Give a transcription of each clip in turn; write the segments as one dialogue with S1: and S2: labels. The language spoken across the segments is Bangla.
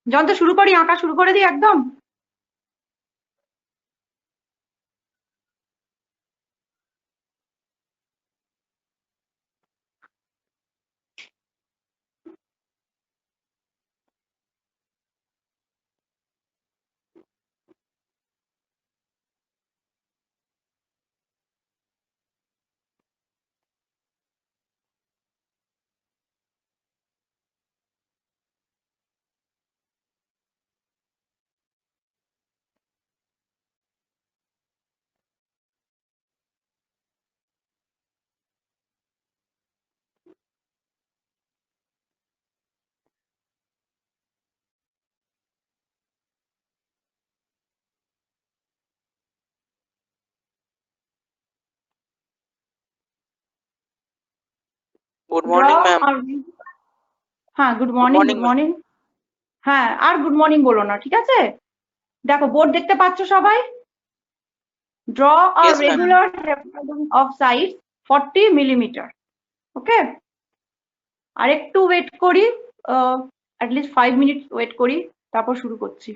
S1: যন্ত্র শুরু করি, আঁকা শুরু করে দিই একদম।
S2: গুড
S1: ড্র
S2: মর্নিং ম্যাম।
S1: আর হ্যাঁ, good
S2: good
S1: morning,
S2: morning
S1: good
S2: ma'am.
S1: Morning. হ্যাঁ, আর গুড মর্নিং বলো না, ঠিক আছে? দেখো, বোর্ড দেখতে পাচ্ছ সবাই? Draw a
S2: yes ma'am.
S1: Regular heptagon of size 40 millimeter. ওকে, আর একটু ওয়েট করি, অ্যাটলিস্ট 5 মিনিট ওয়েট করি, তারপর শুরু করছি।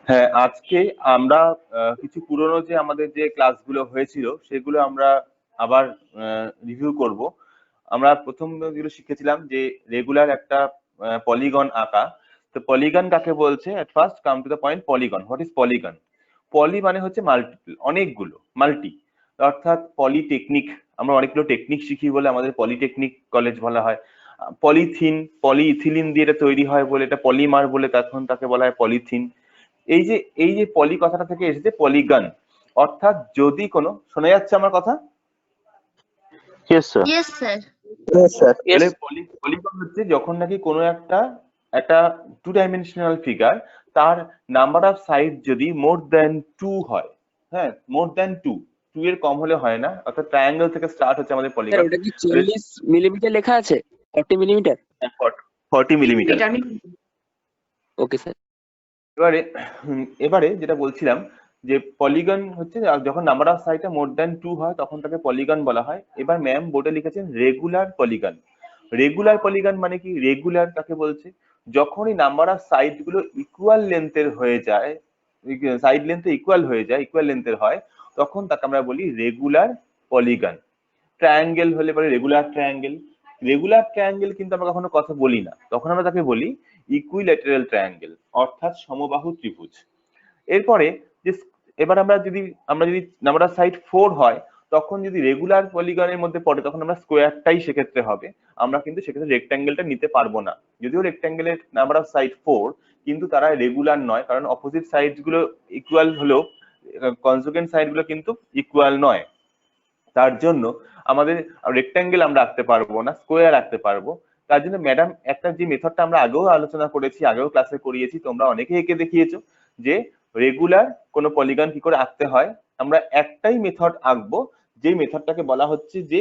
S3: হ্যাঁ, আজকে আমরা কিছু পুরনো যে আমাদের যে ক্লাসগুলো হয়েছিল সেগুলো আমরা আবার রিভিউ করব। আমরা প্রথম যেগুলো শিখেছিলাম যে রেগুলার একটা পলিগন আঁকা। তো পলিগন কাকে বলছে? At first come to the point, polygon. What is polygon? Poly মানে হচ্ছে মাল্টিপল, অনেকগুলো, মাল্টি, অর্থাৎ পলিটেকনিক। আমরা অনেকগুলো টেকনিক শিখি বলে আমাদের পলিটেকনিক কলেজ বলা হয়। পলিথিন, পলিইথিলিন দিয়ে এটা তৈরি হয় বলে এটা পলিমার বলে তখন তাকে বলা হয় পলিথিন। এই যে পলি কথাটা থেকে এসেছে পলিগন, অর্থাৎ যদি কোনো, শোনা যাচ্ছে আমার কথা?
S4: Yes, sir.
S5: Yes, sir.
S3: তাহলে পলিগন হচ্ছে যখন নাকি কোনো একটা একটা 2 ডাইমেনশনাল ফিগার, তার নাম্বার অফ সাইড যদি মোর দ্যান 2 হয়। হ্যাঁ, মোর দ্যান 2 এর কম হলে হয় না, অর্থাৎ ট্রায়াঙ্গেল থেকে স্টার্ট হচ্ছে আমাদের
S4: স্যার
S3: পলিগন।
S4: ওটা কি 40 মিলিমিটার লেখা আছে? 40 মিলিমিটার?
S3: 40 মিলিমিটার।
S4: Okay sir.
S3: এবারে যেটা বলছিলাম যে পলিগন হচ্ছে যখন নাম্বার অফ সাইডটা মোর দ্যান 2 হয় তখন তাকে পলিগন বলা হয়। এবার ম্যাম বোর্ডে লিখেছেন রেগুলার পলিগন। রেগুলার পলিগন মানে কি? রেগুলার কাকে বলছে? যখনই নাম্বার অফ সাইড গুলো ইকুয়াল লেন্থের হয়ে যায়, সাইড লেন্থ ইকুয়াল হয়ে যায়, ইকুয়াল লেন্থের হয়, তখন তাকে আমরা বলি রেগুলার পলিগন। ট্রায়াঙ্গেল হলে পরে রেগুলার ট্রায়াঙ্গেল। রেগুলার ট্রায়াঙ্গেল কিন্তু আমরা কখনো কথা বলি না, তখন আমরা তাকে বলি ইকুইল্যাটারাল ট্রায়াঙ্গেল, অর্থাৎ সমবাহু ত্রিভুজ। এরপরে যে এবার আমরা যদি নাম্বার অফ সাইড 4 হয়, তখন যদি রেগুলার পলিগনের মধ্যে পড়ে তখন আমরা স্কোয়ারটাই সেক্ষেত্রে হবে। আমরা কিন্তু সেক্ষেত্রে রেক্ট্যাঙ্গেলটা নিতে পারবো না। যদিও রেক্ট্যাঙ্গেলের নাম্বার অফ সাইড 4, কিন্তু তারা রেগুলার নয়, কারণ অপোজিট সাইড গুলো ইকুয়াল হলেও কনজুগেন্ট সাইড গুলো কিন্তু ইকুয়াল নয়। তার জন্য আমাদের রেক্ট্যাঙ্গেল আমরা আঁকতে পারবো না, স্কোয়ার আঁকতে পারবো। তার জন্য ম্যাডাম একটা যে মেথডটা আমরা আগেও আলোচনা করেছি, আগেও ক্লাসে করিয়েছি, তোমরা অনেকেই এঁকে দেখিয়েছো, যে রেগুলার কোনো পলিগন কি করে আঁকতে হয়। আমরা একটাই মেথড আঁকবো, যে মেথডটাকে বলা হচ্ছে যে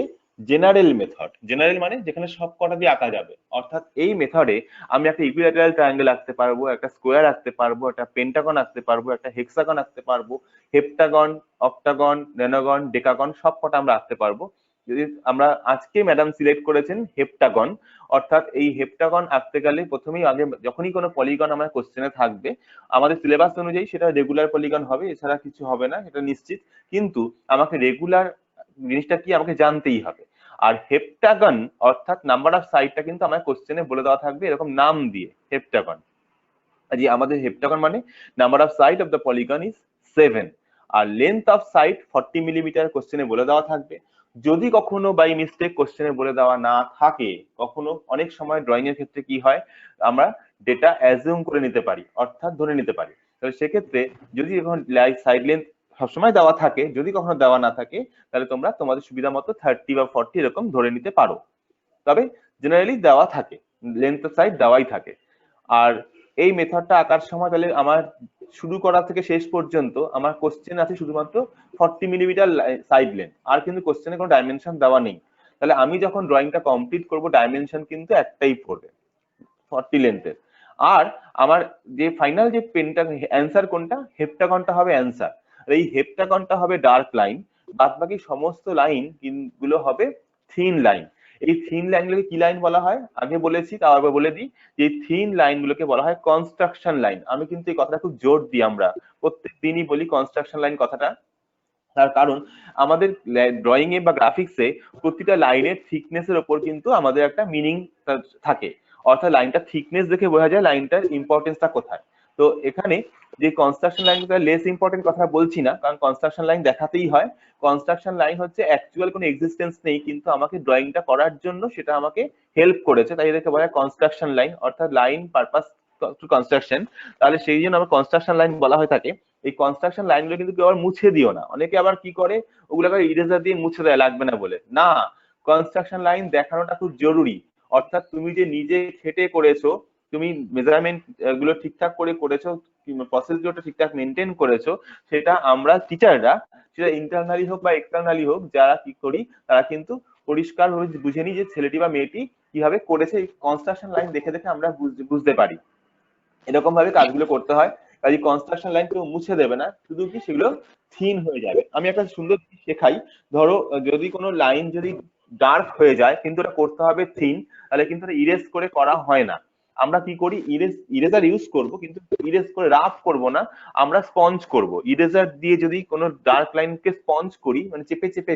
S3: জেনারেল মেথড। জেনারেল মানে যেখানে সব কটা দিয়ে আঁকা যাবে, অর্থাৎ এই মেথডে আমি একটা ইকুইল্যাটারাল ট্রায়াঙ্গেল আঁকতে পারবো, একটা স্কোয়ার আঁকতে পারবো, একটা পেন্টাগন আঁকতে পারবো, একটা হেক্সাগন আঁকতে পারবো, হেপ্টাগন, অক্টাগন, রেনোগন, ডেকাগন সব কটা আমরা আঁকতে পারবো। যদি আমরা আজকে ম্যাডাম সিলেক্ট করেছেন হেপ্টাগন, অর্থাৎ এই হেপ্টাগন আঁকতে গেলে প্রথমেই আগে যখনই কোনো পলিগন আমার কোশ্চেনে থাকবে, আমাদের সিলেবাস অনুযায়ী সেটা রেগুলার পলিগন হবে, এছাড়া কিছু হবে না, এটা নিশ্চিত। কিন্তু আমাকে রেগুলার জিনিসটা কি আমাকে জানতেই হবে। আর হেপ্টাগন অর্থাৎ নাম্বার অফ সাইডটা কিন্তু আমার কোশ্চেনে বলে দেওয়া থাকবে এরকম নাম দিয়ে, হেপ্টাগন। যে আমাদের হেপ্টাগন মানে number of side of the polygon is 7, আর লেন্থ অফ সাইড 40 মিলিমিটার কোশ্চেনে বলে দেওয়া থাকবে। যদি কখনো বাই মিস্টেক কোশ্চেনে বলে দেওয়া না থাকে, কখনো অনেক সময় ড্রয়িং এর ক্ষেত্রে কি হয়, আমরা ডেটা অ্যাজিউম করে নিতে পারি, অর্থাৎ ধরে নিতে পারি। তাহলে সেক্ষেত্রে যদি এখন সাইড লেন্থ সবসময় দেওয়া থাকে, যদি কখনো দেওয়া না থাকে, তাহলে তোমরা তোমাদের সুবিধা মতো 30 বা 40 এরকম ধরে নিতে পারো। তবে জেনারেলি দেওয়া থাকে, লেন্থ অফ সাইড দেওয়াই থাকে। আর এই মেথডটা আঁকার সময় তাহলে আমার শুরু করা থেকে শেষ পর্যন্ত আমার কোশ্চেন আছে শুধুমাত্র 40 মিলিমিটার সাইড লেন্থ, আর কিন্তু কোশ্চেনে কোনো ডাইমেনশন দেওয়া নেই। তাহলে আমি যখন ড্রয়িংটা কমপ্লিট করব ডাইমেনশন কিন্তু একটাই পড়বে 40 লেন্থের। আর আমার যে ফাইনাল যে পেনটা অ্যান্সার কোনটা, হেপ্টাগনটা হবে অ্যান্সার। এই হেপ্টাগনটা হবে ডার্ক লাইন, বাদ বাকি সমস্ত লাইন গুলো হবে থিন লাইন। এই থিন লাইনগুলোকে কি লাইন বলা হয় আগে বলেছি, তাও আবার বলে দিই যে থিন লাইনগুলোকে বলা হয় কনস্ট্রাকশন লাইন। আমি কিন্তু এই কথাটা খুব জোর দিই, আমরা প্রত্যেক দিনই বলি কনস্ট্রাকশন লাইন কথাটা। তার কারণ আমাদের ড্রয়িং এ বা গ্রাফিক্সে প্রতিটা লাইনের থিকনেসের উপর কিন্তু আমাদের একটা মিনিং থাকে, অর্থাৎ লাইনটা থিকনেস দেখে বোঝা যায় লাইনটার ইম্পর্টেন্সটা কোথায়। তো এখানে যে কনস্ট্রাকশন লাইনটা লেস ইম্পর্টেন্ট কথা বলছি না, কারণ কনস্ট্রাকশন লাইন দেখাতেই হয়। কনস্ট্রাকশন লাইন হচ্ছে অ্যাকচুয়াল কোনো এক্সিস্টেন্স নেই, কিন্তু আমাকে ড্রয়িংটা করার জন্য সেটা আমাকে হেল্প করেছে, তাই এদেরকে বলা হয় কনস্ট্রাকশন লাইন, অর্থাৎ লাইন পারপাস টু কনস্ট্রাকশন। তাহলে সেই জন্য আমার কনস্ট্রাকশন লাইন বলা হয়ে থাকে। এই কনস্ট্রাকশন লাইনগুলো কিন্তু কেউ আবার মুছে দিও না, অনেকে আবার কি করে ওগুলোকে ইরেজার দিয়ে মুছে দেয় লাগবে না বলে। না, কনস্ট্রাকশন লাইন দেখানোটা খুব জরুরি। অর্থাৎ তুমি যে নিজে খেটে করেছো, তুমি মেজারমেন্ট গুলো ঠিকঠাক করে করেছো, প্রসেস গুলো ঠিকঠাক মেনটেন করেছো, সেটা আমরা টিচাররা, সেটা ইন্টারনালি হোক বা এক্সটার্নালি হোক, যারা কি করি তারা কিন্তু পরিষ্কার বুঝে নিই যে ছেলেটি বা মেয়েটি কিভাবে করেছে। এই কনস্ট্রাকশন লাইন দেখে দেখে আমরা বুঝতে পারি। এরকম ভাবে কাজগুলো করতে হয়। কাজে কনস্ট্রাকশন লাইন কেউ মুছে দেবে না, শুধু কি সেগুলো থিন হয়ে যাবে। আমি একটা সুন্দর শেখাই, ধরো যদি কোনো লাইন যদি ডার্ক হয়ে যায় কিন্তু ওটা করতে হবে থিন, তাহলে কিন্তু ইরেজ করে করা হয় না। আমরা কি করি, ইরেজার ইউজ করব, কিন্তু ইরেজ করে রাফ করব না, আমরা স্পঞ্জ করব। ইরেজার দিয়ে যদি কোনো ডার্ক লাইনকে স্পঞ্জ করি, মানে চেপে চেপে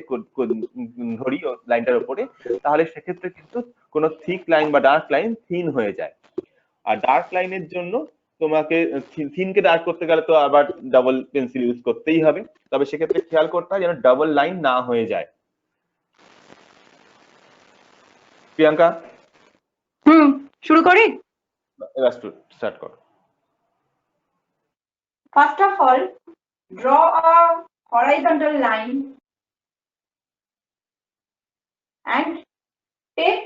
S3: ধরি লাইনটার উপরে, তাহলে সেক্ষেত্রে কিন্তু কোনো থিক লাইন বা ডার্ক লাইন থিন হয়ে যায়। আর ডার্ক লাইনের জন্য তোমাকে থিনকে ডার্ক করতে গেলে তো আবার ডাবল পেন্সিল ইউজ করতেই হবে, তবে সেক্ষেত্রে খেয়াল করতে হয় যেন ডাবল লাইন না হয়ে যায়। প্রিয়াঙ্কা,
S1: শুরু করি।
S3: এবার স্টার্ট করো।
S1: First of all, draw a horizontal line and take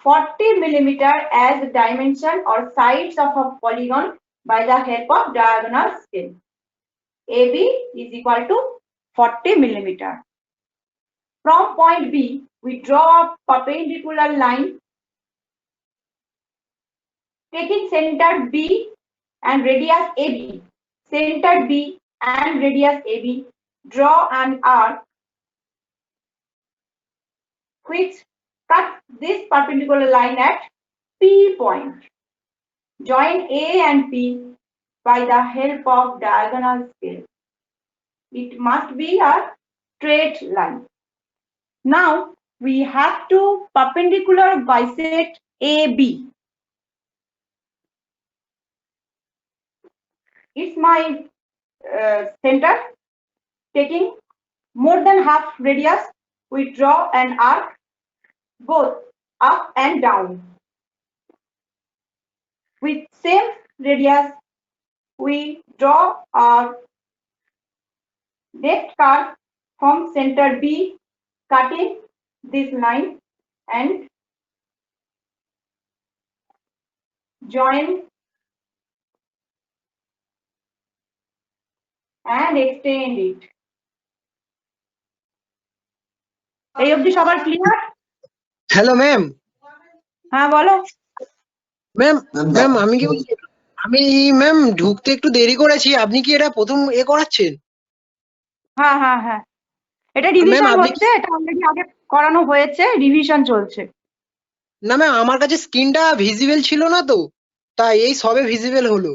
S1: 40 millimeter as the dimension or sides of a polygon by the help of diagonal scale. AB is equal to 40 millimeter. From point B, we draw a perpendicular line taking center B and radius AB. Center B and radius AB, draw an arc which cuts this perpendicular line at P point. Join A and P by the help of diagonal scale. It must be a straight line. Now we have to perpendicular bisect AB. It's my center. Taking more than half radius, we draw an arc both up and down. With same radius, we draw our next curve from center B, cutting this line and join and extend it. এই অবধি সবার ক্লিয়ার?
S5: Hello ma'am.
S1: হ্যাঁ বলো।
S5: ম্যাম ম্যাম আমি কি বলছি, আমি ম্যাম ঢুকতে একটু দেরি করেছি, আপনি কি এটা প্রথম করাচ্ছেন?
S1: হ্যাঁ হ্যাঁ হ্যাঁ, এটা
S5: ম্যাম
S1: রিভিশন
S5: আপনি
S1: হচ্ছে, এটা অলরেডি আগে করানো হয়েছে, রিভিশন চলছে।
S5: না ম্যাম, আমার কাছে স্ক্রিনটা ভিজিবল ছিল না তো, তাই এই সবে ভিজিবল হলো।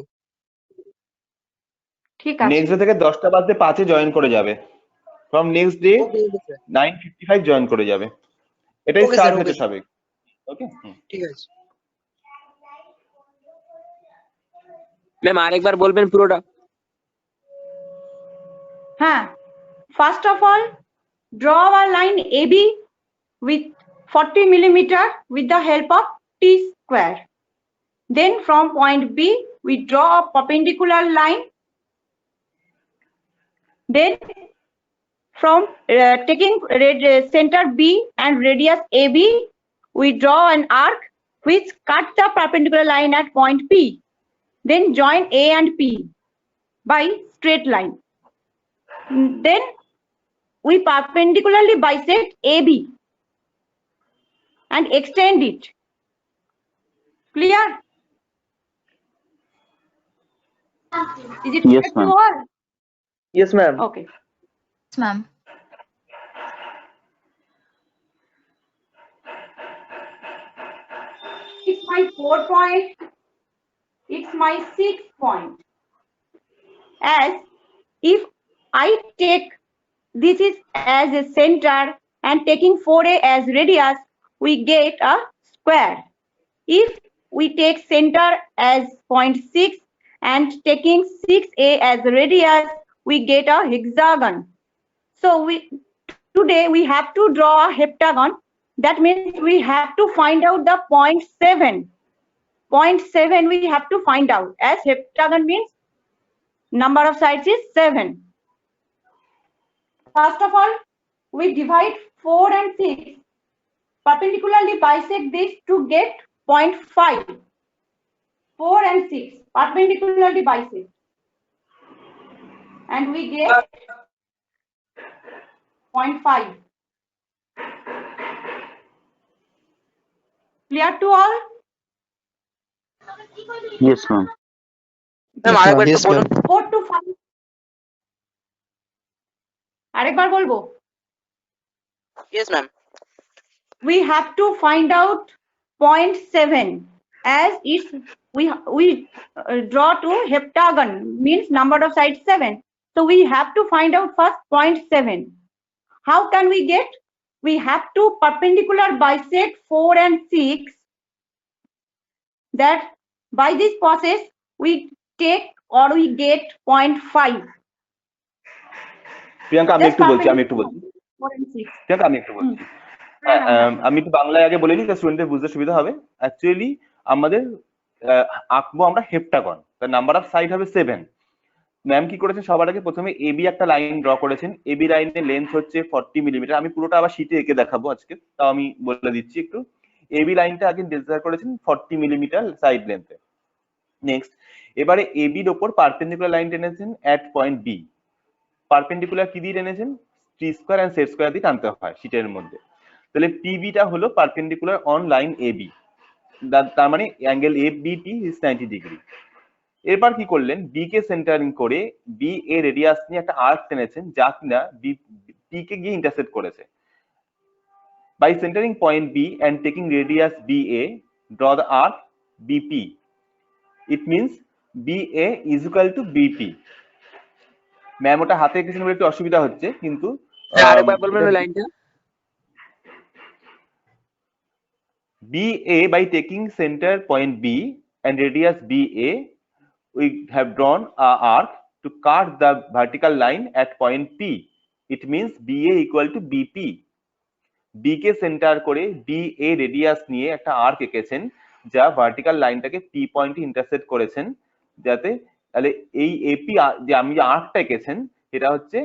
S1: ঠিক আছে,
S3: নেক্সট ডে থেকে 10টা বাজতে 5-এ জয়েন করে যাবে। ফ্রম নেক্সট ডে 9:55 জয়েন করে যাবে। এটাই
S5: ওকে
S3: স্টার্ট
S5: স্যার,
S3: হতে
S5: ওকে
S3: হবে। ওকে,
S5: ঠিক আছে
S4: ম্যাম আরেকবার বলবেন পুরোটা।
S1: হ্যাঁ। First of all, draw a line AB with 40 millimeter with the help of T square. Then from point B, we draw a perpendicular line. Then from taking center B and radius AB, we draw an arc which cuts the perpendicular line at point P. Then join A and P by straight line. Then we perpendicularly bisect AB. and extend it. Clear? Is it
S2: Yes,
S1: clear to
S2: ma'am.
S1: all?
S6: Yes, ma'am.
S1: Okay.
S7: Yes, ma'am.
S1: It's my 4 point. It's my 6 point. As if I take this is as a center and taking 4a as radius, we get a square. If we take center as 0.6 and taking 6a as radius, we get a hexagon. So today we have to draw a heptagon. That means we have to find out the 0.7. 0.7 we have to find out, as heptagon means number of sides is 7. First of all, we divide 4 and 6, perpendicularly bisect this to get 0.5. 4 and 6 perpendicularly bisect, and we get 0.5. Clear to all?
S2: Yes, ma'am.
S6: Ma'am, আরেকবার
S5: Yes,
S6: একটু বলুন।
S1: 4 to 5. আরেকবার বলবো?
S6: Yes, ma'am.
S1: We have to find out 0.7 as it's we draw to heptagon means number of sides 7. So we have to find out first 0.7. How can we get? We have to perpendicular bisect 4 and 6. That by this process we take or we get 0.5.
S3: Priyanka আমি
S1: Just
S3: একটু বলছি
S1: perpendicular 4 and 6.
S3: প্রিয়াঙ্কা আমি একটু বলছি আমি একটু বাংলায় আগে বলে নিই, স্টুডেন্টদের বুঝতে সুবিধা হবে। অ্যাকচুয়ালি আমাদের আঁকবো আমরা হেপ্টাগন, তার নাম্বার অফ সাইড হবে 7। ম্যাম কি করেছেন, সবার আগে প্রথমে এবি একটা লাইন ড্র করেছেন। এবি লাইনের লেন্থ হচ্ছে 40 মিলিমিটার। আমি পুরোটা আবার শিটে এঁকে দেখাবো আজকে, তাও আমি বলে দিচ্ছি একটু। এবি লাইনটা আগে ডিজাইন করেছেন 40 মিলিমিটার সাইড লেন্থে। নেক্সট, এবারে এবির ওপর পারপেন্ডিকুলার লাইন টেনেছেন অ্যাট পয়েন্ট বি। পারপেন্ডিকুলার কি দিয়ে টেনেছেন? T square and set square দিয়ে টানতে হয় শিটের মধ্যে। তাহলে পিবিটা হলো পারপেন্ডিকুলার অন লাইন এবি, তার মানে অ্যাঙ্গেল এবিটি ইজ 90 ডিগ্রি। এরপর কি করলেন, বি কে সেন্টারিং করে বি এ রেডিয়াস নিয়ে একটা আর্ক টেনেছেন যা কিনা পি কে গিয়ে ইন্টারসেক্ট করেছে। By centring point B and taking radius B A, draw the arc BP. It means B A is equal to BP. Ma'am ওটা হাতে এঁকেছেন বলে একটু অসুবিধা হচ্ছে, কিন্তু
S4: আরেকবার বলবেন ওই লাইনটা?
S3: BA by taking center point B and radius BA, we have drawn a arc to cut the vertical line at point P. It means BA equal to BP. B K centre করে BA রেডিয়াস নিয়ে একটা আর্ক এঁকেছেন যা ভার্টিক্যাল লাইনটাকে P পয়েন্টে ইন্টারসেক্ট করেছেন, যাতে তাহলে এই AP যে আমি যে আর্কটা এঁকেছেন এটা হচ্ছে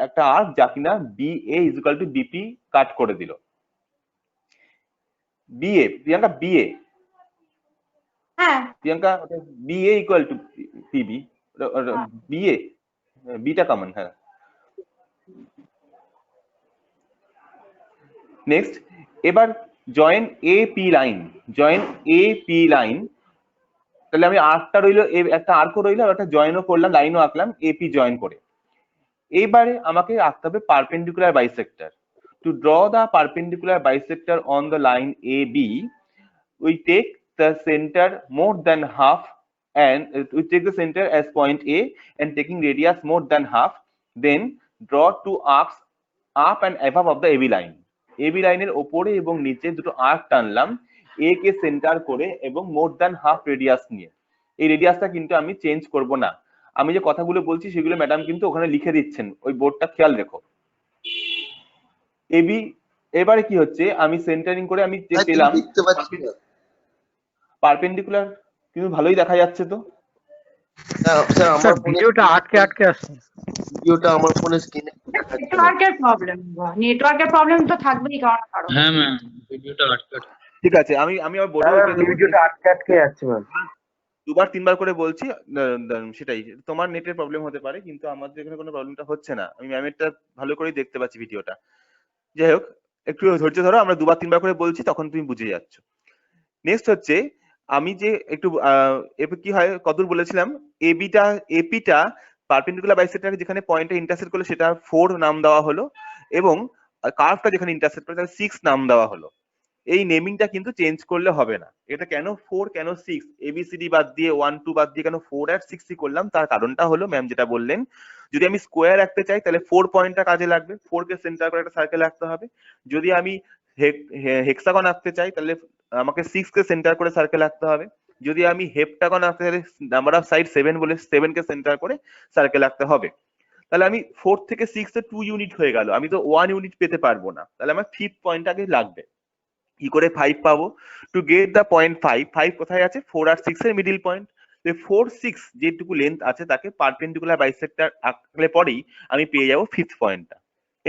S3: একটা আর্ক যা কিনা BA is equal to BP কাট করে দিল। BA, প্রিয়াঙ্কা BA,
S1: হ্যাঁ,
S3: Priyanka BA equal to PB, BA, beta common. হ্যাঁ, নেক্সট, এবার join AP line, join AP line. তাহলে আমি আর্কটা রইলো, একটা আর্কও রইলো আর একটা জয়েনও করলাম, লাইনও আঁকলাম AP জয়েন করে। এবারে আমাকে আঁকতে হবে perpendicular bisector. To draw the perpendicular bisector on the line AB, we take the center more than half and we take the center as point A and taking radius more than half, then draw two arcs up and above of the AB line. AB লাইনের ওপরে এবং নিচে দুটো আর্ক টানলাম A কে সেন্টার করে এবং মোর দ্যান হাফ রেডিয়াস নিয়ে। এই রেডিয়াসটা কিন্তু আমি চেঞ্জ করব না, আমি যে কথাগুলো বলছি সেগুলো ম্যাডাম কিন্তু ওখানে লিখে দিচ্ছেন, ওই বোর্ডটা খেয়াল রেখো। এবি এবারে কি হচ্ছে, আমি সেন্টারিং করে আমি যে পেলাম পারপেন্ডিকুলার, কিন্তু ভালোই দেখা যাচ্ছে তো।
S6: স্যার আমার
S5: ভিডিওটা আটকে আসছে।
S6: ভিডিওটা আমার ফোনে স্ক্রিনে
S1: নেটওয়ার্কের প্রবলেম, নেটওয়ার্কের প্রবলেম তো থাকবেই কারণ কারণ।
S2: হ্যাঁ ম্যাম, ভিডিওটা আটকে
S3: ঠিক আছে, আমি আমার বোর্ডে
S6: ভিডিওটা আটকে যাচ্ছে ম্যাম।
S3: দুবার তিনবার করে বলছি, সেটাই তোমার নেটের প্রবলেম হতে পারে, কিন্তু আমাদের এখানে কোনো প্রবলেমটা হচ্ছে না। আমি ম্যামেরটা ভালো করেই দেখতে পাচ্ছি ভিডিওটা। যাই হোক, একটু ধৈর্য ধরো, আমরা দুবার তিনবার করে বলছি, তখন তুমি বুঝে যাচ্ছ। নেক্সট হচ্ছে, আমি যে একটু এরপর কি হয় কতদূর বলেছিলাম, এপিটা পারপেন্ডিকুলার বাইসেক্টর যেখানে পয়েন্টে ইন্টারসেক্ট করলে সেটা 4 নাম দেওয়া হলো, এবং কার্ভটা যেখানে ইন্টারসেক্ট করে তাকে 6 নাম দেওয়া হলো। এই নেমিংটা কিন্তু চেঞ্জ করলে হবে না। এটা কেন 4 কেন 6, এবিসিডি বাদ দিয়ে 1 2 বাদ দিয়ে কেন 4 আর 6 করলাম, তার কারণটা হলো ম্যাম যেটা বললেন, যদি আমি স্কোয়ার রাখতে চাই তাহলে 4 পয়েন্টটা কাজে লাগবে, 4 কে সেন্টার করে একটা সার্কেল রাখতে হবে। যদি আমি হেক্সাগন আঁকতে চাই তাহলে আমাকে 6 কে সেন্টার করে সার্কেল রাখতে হবে। যদি আমি হেপ্টাগন আঁকতে চাই, নাম্বার অফ সাইড 7 বলে 7 কে সেন্টার করে সার্কেল রাখতে হবে। তাহলে আমি 4 থেকে 6 এ 2 ইউনিট হয়ে গেল, আমি তো 1 ইউনিট পেতে পারবো না, তাহলে আমার 5th পয়েন্ট আগে লাগবে। কি করে 5 পাবো? টু গেট দ্য পয়েন্ট 5, 5 কোথায় আছে? 4 আর 6 এর মিডিল পয়েন্ট। 4 6 যেটুকু লেন্থ আছে তাকে পারপেন্ডিকুলার বাইসেক্টর আঁকলে পরেই আমি পেয়ে যাবো 5th পয়েন্টটা।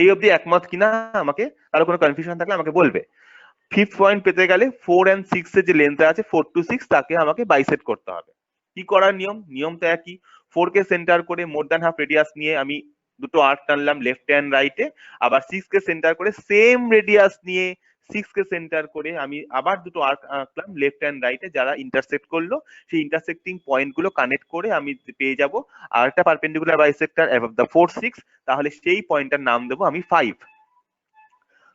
S3: এই অবধি একমত কিনা আমাকে, কারো কোনো কনফিউশন থাকলে আমাকে বলবে। 5th পয়েন্ট পেতে গেলে 4 and 6 এর যে লেন্থ আছে 4 to 6 তাকে আমাকে বাইসেক্ট করতে হবে। কি করার নিয়ম তো একই, 4 কে সেন্টার করে মোর দ্যান হাফ রেডিয়াস নিয়ে আমি দুটো আর্ক টানলাম লেফট হ্যান্ড রাইটে, আবার 6 কে সেন্টার করে সেম রেডিয়াস নিয়ে 6 কে সেন্টার করে আমি আবার দুটো আর্ক আঁকলাম লেফট হ্যান্ড রাইটে, যারা ইন্টারসেক্ট করলো সেই ইন্টারসেক্টিং পয়েন্ট গুলো কানেক্ট করে আমি পেয়ে যাব আরেকটা পারপেন্ডিকুলার বাইসেক্টর অ্যাবভ দ্য 4 6, তাহলে সেই পয়েন্টটার নাম দেবো আমি 5।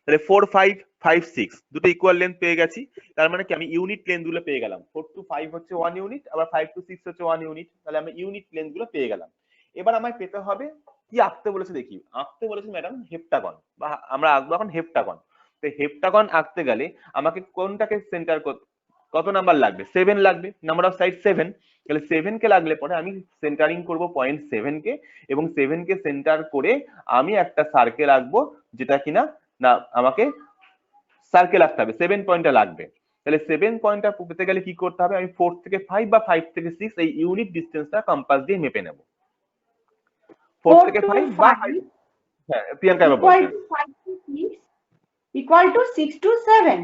S3: তাহলে 4 5 5 6 দুটো ইকুয়াল লেন্থ পেয়ে গেছি, তার মানে কি আমি ইউনিট লেন্থ গুলো পেয়ে গেলাম। 4 to 5 হচ্ছে 1 ইউনিট, আবার 5 to 6 হচ্ছে 1 ইউনিট, তাহলে আমি ইউনিট লেন্থ গুলো পেয়ে গেলাম। এবার আমায় পেতে হবে, কি আঁকতে বলেছে দেখি। আঁকতে বলেছে ম্যাডাম হেপ্টাগন, বা আমরা আঁকবো এখন হেপ্টাগন। তো হেপ্টাগন আঁকতে গেলে আমাকে কোনটাকে সেন্টার কত নাম্বার লাগবে? 7 লাগবে, নাম্বার অফ সাইড 7। তাহলে 7 কে লাগলে পরে আমি সেন্টারিং করব পয়েন্ট 7 কে, এবং 7 কে সেন্টার করে আমি একটা সার্কেল আঁকবো, যেটা কিনা না আমাকে সার্কেল আঁকতে হবে, 7 পয়েন্টটা লাগবে। তাহলে 7 পয়েন্টটা পেতে গেলে কি করতে হবে? আমি 4 থেকে 5 বা 5 থেকে 6 এই ইউনিট ডিসটেন্সটা কম্পাস দিয়ে মেপে নেব। 4
S1: 4
S3: থেকে
S1: to
S3: 5 বা
S1: 5
S3: হ্যাঁ প্রিয়াঙ্কা এবার
S1: equal
S3: বলছেন।
S1: to 5 to 6 equal to 6 to 7.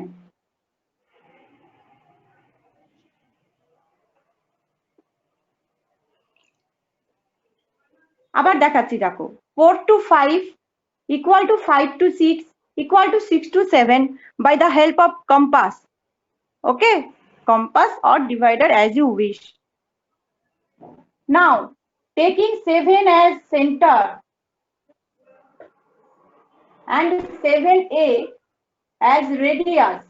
S1: আবার দেখাচ্ছি দেখো, 4 to 5 equal to 5 to 6 equal to 6 to 7 by the help of compass. Okay, compass or divider as you wish. Now, taking 7 as center and 7A as radius,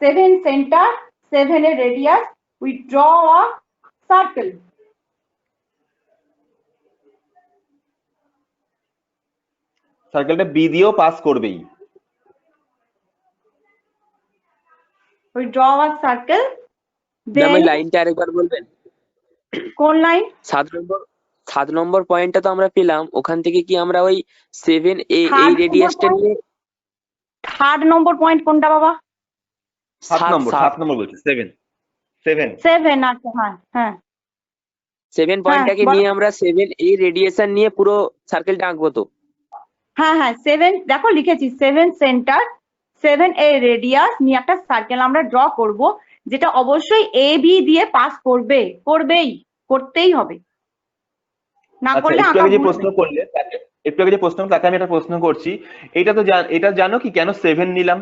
S1: 7 center, 7A radius, we draw a circle.
S3: সার্কেলটা বি দিয়েও পাস করবেই।
S1: We draw a circle.
S4: Ma'am ওই
S1: Then
S4: লাইনটা আরেকবার বলবেন?
S1: কোন লাইন?
S4: 7 নম্বর পয়েন্টটা তো আমরা পেলাম, ওখান থেকে কি আমরা ওই 7A এই রেডিয়াসটা নিয়ে
S1: থার্ড নম্বর পয়েন্ট কোনটা বাবা?
S3: 7 নম্বর বলছি, 7
S1: আচ্ছা, হ্যাঁ হ্যাঁ
S4: 7 পয়েন্টটাকে
S1: বলো।
S4: নিয়ে আমরা 7A রেডিয়েশন নিয়ে পুরো সার্কেলটা আঁকবো তো?
S1: হ্যাঁ 7 দেখো লিখেছি, 7 সেন্টার 7A রেডিয়াস নিয়ে একটা সার্কেল আমরা ড্র করব, যেটা অবশ্যই AB দিয়ে পাস করতেই হবে, না
S3: আচ্ছা,
S1: করলে
S3: একটু
S1: আঁকা
S3: আগে যে
S1: ভুল
S3: প্রশ্ন
S1: হবে।
S3: করলে তাকে আমি একটা প্রশ্ন করছি। এটা জানো কি কেন 7 নিলাম?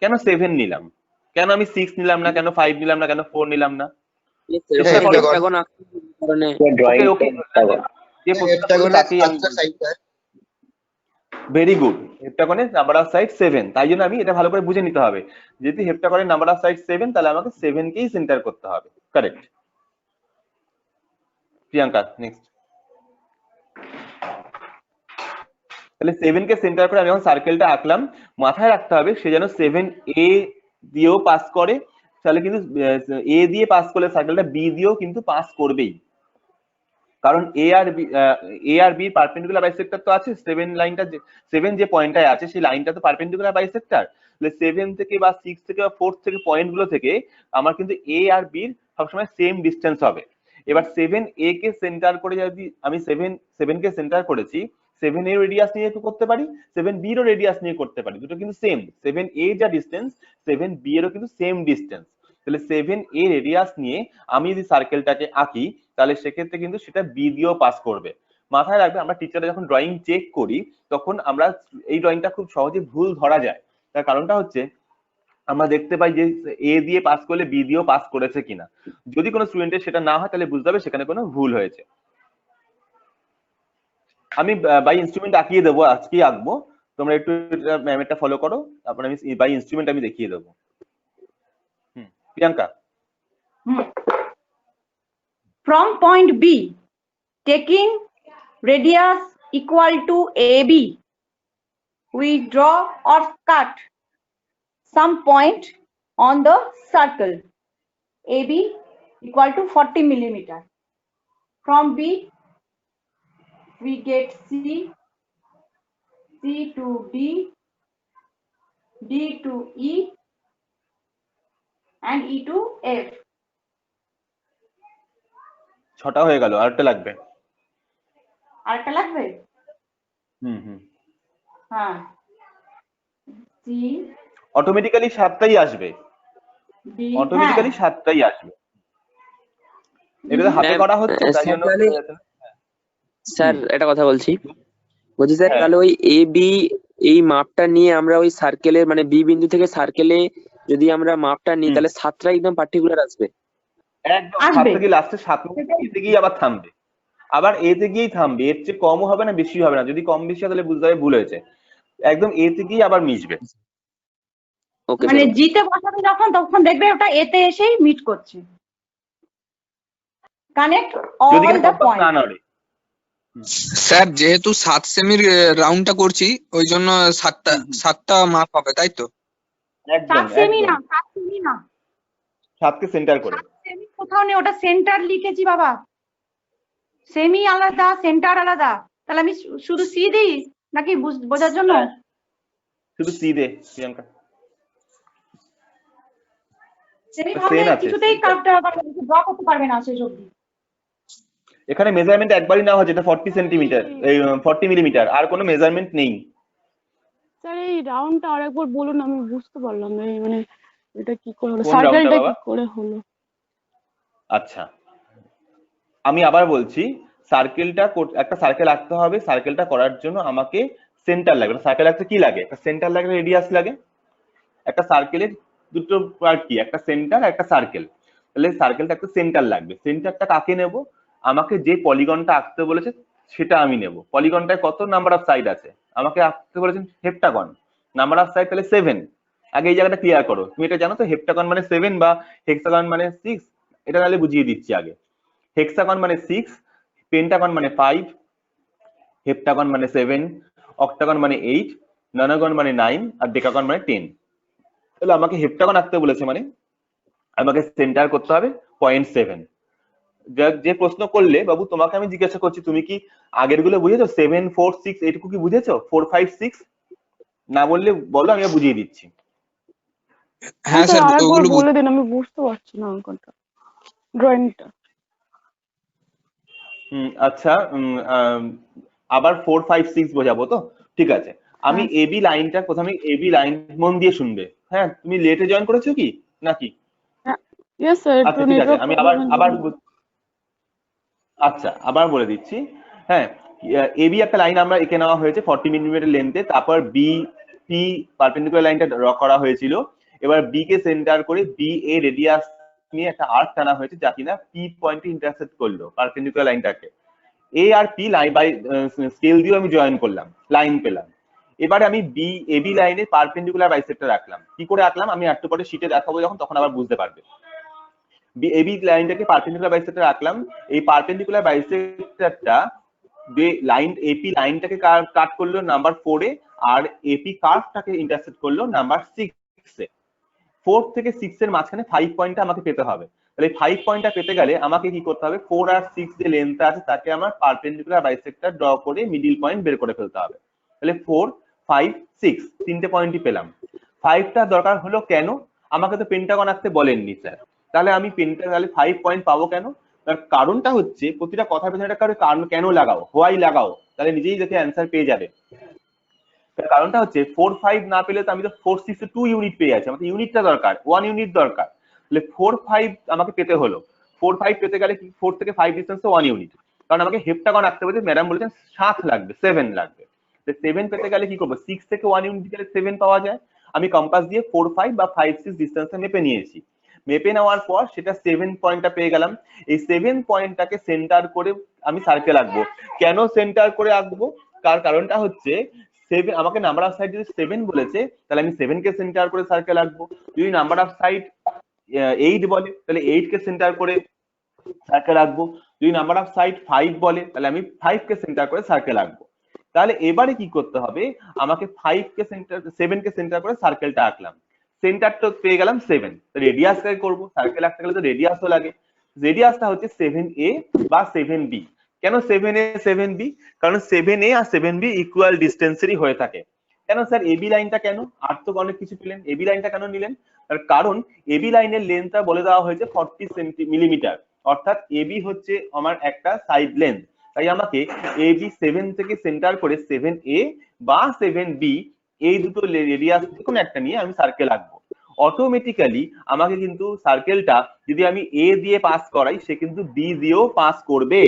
S3: কেন 7 নিলাম? কেন আমি 6 নিলাম না, কেন 5 নিলাম না, কেন 4 নিলাম না? চেষ্টা করো।
S4: হেপ্টাগন আঁকতে কারণে
S3: ওকে ওকে, যে প্রশ্ন তাকেই আমি ভেরি গুড। হেপ্টাগনের নাম্বার অফ সাইড 7, তাই জন্য আমি এটা ভালো করে বুঝে নিতে হবে। যদি হেপ্টাগনের নাম্বার অফ সাইড 7, তাহলে আমাকে 7 কেই সেন্টার করতে হবে। কারেক্ট। প্রিয়াঙ্কা নেক্সট। তাহলে 7 কে সেন্টার করে আমি যখন সার্কেলটা আঁকলাম, মাথায় রাখতে হবে সে যেন 7A দিয়েও পাস করে, তাহলে কিন্তু A দিয়ে পাস করলে সার্কেলটা B দিয়েও কিন্তু পাস করবেই, কারণ A আর B পারপেন্ডিকুলার বাইসেক্টর তো আছে। 7 লাইনটা 7 যে পয়েন্টটায় আছে সেই লাইনটা তো পারপেন্ডিকুলার বাইসেক্টর। তাহলে 7 থেকে বা 6 থেকে বা 4 থেকে পয়েন্ট গুলো থেকে আমার কিন্তু A আর B সবসময় সেম ডিসটেন্স হবে। এবার 7A কে সেন্টার করে যদি আমি 7 কে সেন্টার করেছি, 7A রেডিয়াস নিয়ে একটু করতে পারি, 7B এরও রেডিয়াস নিয়ে করতে পারি, দুটো কিন্তু সেম। 7A যা ডিসটেন্স, 7B এরও কিন্তু সেম ডিসটেন্স। তাহলে 7A রেডিয়াস নিয়ে আমি যদি সার্কেলটাকে আঁকি, তাহলে সেক্ষেত্রে কিন্তু সেটা B দিয়েও পাস করবে। মাথায় রাখবে আমরা টিচাররা যখন ড্রয়িং চেক করি তখন আমরা এই ড্রয়িংটা খুব সহজে ভুল ধরা যায়। তার কারণটা হচ্ছে আমরা দেখতে পাই যে এ দিয়ে পাস করলে বি দিয়েও পাস করেছে কিনা। যদি কোনো স্টুডেন্টের সেটা না হয় তাহলে বুঝতে হবে সেখানে কোনো ভুল হয়েছে। আমি বাই ইনস্ট্রুমেন্ট আঁকিয়ে দেবো, আজকেই আঁকবো, তোমরা একটু ম্যামেরটা ফলো করো, তারপরে আমি বাই ইনস্ট্রুমেন্ট আমি দেখিয়ে দেবো। Priyanka.
S1: From point B, taking radius equal to AB, we draw or cut some point on the circle. AB equal to 40 millimeter. From B, we get C, C to D, D to E, and E to F.
S3: 6টা হয়ে গেল, আরেকটা লাগবে।
S1: আরেকটা লাগবে? হ্যাঁ, C,
S3: অটোমেটিক্যালি 7টাই আসবে,
S1: D,
S3: অটোমেটিক্যালি 7টাই আসবে। এটা তো হাতে করা হচ্ছে তাই জন্য।
S4: স্যার একটা কথা বলছি, স্যার
S3: হ্যাঁ।
S4: তাহলে ওই এ বি এই মাপটা নিয়ে আমরা ওই সার্কেলের মানে বি বিন্দু থেকে সার্কেলে যদি আমরা মাপটা নিই তাহলে 7টা একদম পার্টিকুলার আসবে।
S3: একদম 7 থেকে লাস্টে 7 এতে গিয়ে আবার থামবে, আবার এতে গিয়েই থামবে, এর চেয়ে কমও হবে না বেশি হবে না। যদি কম বেশি হয় তাহলে বুঝতে হবে ভুল হয়েছে, একদম এতে গিয়ে আবার মিশবে।
S4: ওকে
S1: মানে জিতে বসাবে যখন তখন দেখবে ওটা এতে এসেই মিট করছে। কানেক্ট
S3: যদি
S1: অল দ্য
S3: কম্পাস
S1: পয়েন্ট।
S3: না নড়ে।
S7: স্যার যেহেতু 7 সেমির রাউন্ডটা করছি ওই জন্য 7টা মাপ হবে তাই তো?
S3: একদম
S1: 7 সেমি না,
S3: একদম
S1: 7 সেমি না,
S3: 7কে সেন্টার করে।
S1: 7 সেমি কোথাও নেই, ওটা সেন্টার লিখেছি বাবা। সেমি আলাদা, সেন্টার আলাদা। তাহলে আমি শুধু সি দিই নাকি বোঝার জন্য?
S3: শুধু সি দে প্রিয়াঙ্কা।
S1: সেমি
S3: Same
S1: ভাবে
S3: আছে,
S1: কিছুতেই
S3: same
S1: কাটতে পারবে না, ড্র করতে পারবে না শেষ অবধি।
S3: এখানে মেজারমেন্ট একবারই নেওয়া হচ্ছে, এটা 40 সেন্টিমিটার, এই 40 মিলিমিটার, আর কোনো মেজারমেন্ট নেই।
S8: স্যার এই রাউন্ডটা আরেকবার বলুন, আমি বুঝতে পারলাম না। এই মানে এটা কি করে হলো,
S3: কোন
S8: সার্কেলটা
S3: রাউন্ডটা
S8: কি
S3: বাবা?
S8: করে হলো?
S3: আচ্ছা আমি আবার বলছি, সার্কেলটা একটা সার্কেল আঁকতে হবে, সার্কেলটা করার জন্য আমাকে সেন্টার লাগবে। সার্কেল আঁকতে কি লাগে? একটা সেন্টার লাগে, রেডিয়াস লাগে। একটা সার্কেলের দুটো পার্ট কি, একটা সেন্টার একটা সার্কেল। তাহলে সার্কেলটা একটা সেন্টার লাগবে। সেন্টারটা কাকে নেব? আমাকে যে পলিগনটা আঁকতে বলেছে সেটা আমি নেব। পলিগনটায় কত নাম্বার অফ সাইড আছে? আমাকে আঁকতে বলেছেন হেপ্টাগন, নাম্বার অফ সাইড তাহলে 7। আগে এই জায়গাটা ক্লিয়ার করো, তুমি এটা জানো তো হেপ্টাগন মানে 7 বা হেক্সাগন মানে 6? এটা তাহলে বুঝিয়ে দিচ্ছি আগে। হেক্সাগন মানে 6, পেন্টাগন মানে 5, হেপ্টাগন মানে 7, অক্টাগন মানে 8, ননাগন মানে 9, আর ডেকাগন মানে 10। তাহলে আমাকে হেপ্টাগন আঁকতে বলেছে মানে আমাকে সেন্টার করতে হবে 0.7। যে প্রশ্ন করলে বাবু তোমাকে আমি জিজ্ঞাসা করছি, তুমি কি আগের গুলো বুঝেছো? 7, 4, 6 এইটুকু কি বুঝেছো? 4, 5, 6 না বললে বলো, আমি বুঝিয়ে দিচ্ছি।
S7: হ্যাঁ স্যার
S8: আরেকবার
S7: ওগুলো
S8: বলে দিন, আমি বুঝতে পারছি না অঙ্কনটা, ড্রয়িংটা।
S3: আচ্ছা আবার 4, 5, 6 বোঝাবো তো? ঠিক আছে, আমি
S8: হ্যাঁ।
S3: এবি লাইনটা প্রথমে, এবি লাইন মন দিয়ে শুনবে। হ্যাঁ, তুমি লেটে জয়েন করেছো কি নাকি?
S8: ইয়েস স্যার, একটু
S3: আচ্ছা ঠিক আছে,
S8: নেটওয়ার্ক
S3: আমি
S8: প্রবলেম।
S3: আচ্ছা আবার বলে দিচ্ছি। হ্যাঁ, এবি একটা লাইন আমরা এঁকে নেওয়া হয়েছে 40 মিলিমিটার লেন্থে, তারপর বি পি পারপেন্ডিকুলার লাইনটা ড্র করা হয়েছিল। এবার বি কে সেন্টার করে বি এ রেডিয়াস নিয়ে একটা আর্ক টানা হয়েছে যা কিনা পি পয়েন্টে ইন্টারসেক্ট করলো পারপেন্ডিকুলার লাইনটাকে। A R P line by scale দিয়ে আমি জয়েন করলাম, লাইন পেলাম। এবারে আমি বি এবি লাইনে পারপেন্ডিকুলার বাইসেক্টর রাখলাম। কি করে রাখলাম আমি একটু পরে শিটে দেখাবো যখন, তখন আবার বুঝতে পারবে। এবি লাইনটাকে পারপেন্ডিকুলার বাইসেক্টর রাখলাম। এই পারপেন্ডিকুলার বাইসেক্টরটা যে লাইন এপি লাইনটাকে কাট করলো নাম্বার 4 এ, আর এপি কার্ভটাকে ইন্টারসেক্ট করলো নাম্বার 6 এ। 4 থেকে 6 এর মাঝখানে 5 পয়েন্টটা আমাকে পেতে হবে। তাহলে 5 পয়েন্টটা পেতে গেলে আমাকে কি করতে হবে? 4 আর 6 যে লেন্থ আছে তাকে আমার পারপেন্ডিকুলার বাইসেক্টর ড্র করে মিডল পয়েন্ট বের করে ফেলতে হবে। তাহলে 4, 5, 6 তিনটে পয়েন্টই পেলাম। 5টা দরকার হলো কেন? আমাকে তো পেন্টাগন আঁকতে বলেননি স্যার, তাহলে আমি তাহলে 5 পয়েন্ট পাবো কেন? তার কারণটা হচ্ছে প্রতিটা কথার পেছনে একটা কারণ কেন লাগাও, হোয়াই লাগাও, তাহলে নিজেই দেখে অ্যান্সার পেয়ে যাবে। তার কারণটা হচ্ছে 4, 5 না পেলে তো আমি তো 4, 6 2 ইউনিট পেয়ে যাচ্ছি, আমাকে ইউনিটটা দরকার, 1 ইউনিট দরকার। তাহলে 4, 5 আমাকে পেতে হলো। 4, 5 পেতে গেলে কি 4 থেকে 5 ডিস্টেন্সে 1 ইউনিট। কারণ আমাকে হেপ্টাগন আঁকতে বলছে, ম্যাডাম বলেছেন 7 লাগবে, 7 লাগবে। তো 7 পেতে গেলে কি করবো, 6 থেকে 1 ইউনিট গেলে 7 পাওয়া যায়। আমি কম্পাস দিয়ে 4, 5 বা 5, 6 ডিস্টেন্সটা মেপে নিয়েছি। মেপে নেওয়ার পর সেটা 7 পয়েন্টটা পেয়ে গেলাম। এই 7 পয়েন্টটাকে সেন্টার করে আমি সার্কেল আঁকবো। কেন সেন্টার করে আঁকবো, তার কারণটা হচ্ছে 7, আমাকে নাম্বার অফ সাইড যদি 7 বলেছে, তাহলে আমি 7 কে সেন্টার করে সার্কেল আঁকবো। যদি নাম্বার অফ সাইড 8 বলে, তাহলে 8 কে সেন্টার করে সার্কেল আঁকবো। যদি নাম্বার অফ সাইড 5 বলে, তাহলে আমি 5 কে সেন্টার করে সার্কেল আঁকবো। তাহলে এবারে কি করতে হবে, আমাকে 5 কে সেন্টার 7 কে সেন্টার করে সার্কেলটা আঁকলাম। সেন্টার তো পেয়ে গেলাম 7, রেডিয়াস কাকে করবো, সার্কেল আঁকতে গেলে তো রেডিয়াসও লাগে। রেডিয়াসটা হচ্ছে 7a বা 7b। কেন 7a 7b, কারণ 7a আর 7b ইকুয়াল ডিস্টেন্সেরই হয়ে থাকে। কেন স্যার এবি লাইনটা কেন, আর তো অনেক কিছু পেলেন, এবি লাইনটা কেন নিলেন, তার কারণ এবি লাইনের লেন্থটা বলে দেওয়া হয়েছে 40 মিলিমিটার, অর্থাৎ এবি হচ্ছে আমার একটা সাইড লেন্থ। তাই আমাকে এবি 7 থেকে সেন্টার করে 7a বা 7b এই দুটো রেডিয়াস যে কোনো একটা নিয়ে আমি সার্কেল আঁকবো। অটোমেটিক্যালি আমাকে কিন্তু সার্কেলটা যদি আমি এ দিয়ে পাস করাই, সে কিন্তু বি দিয়েও পাস করবে।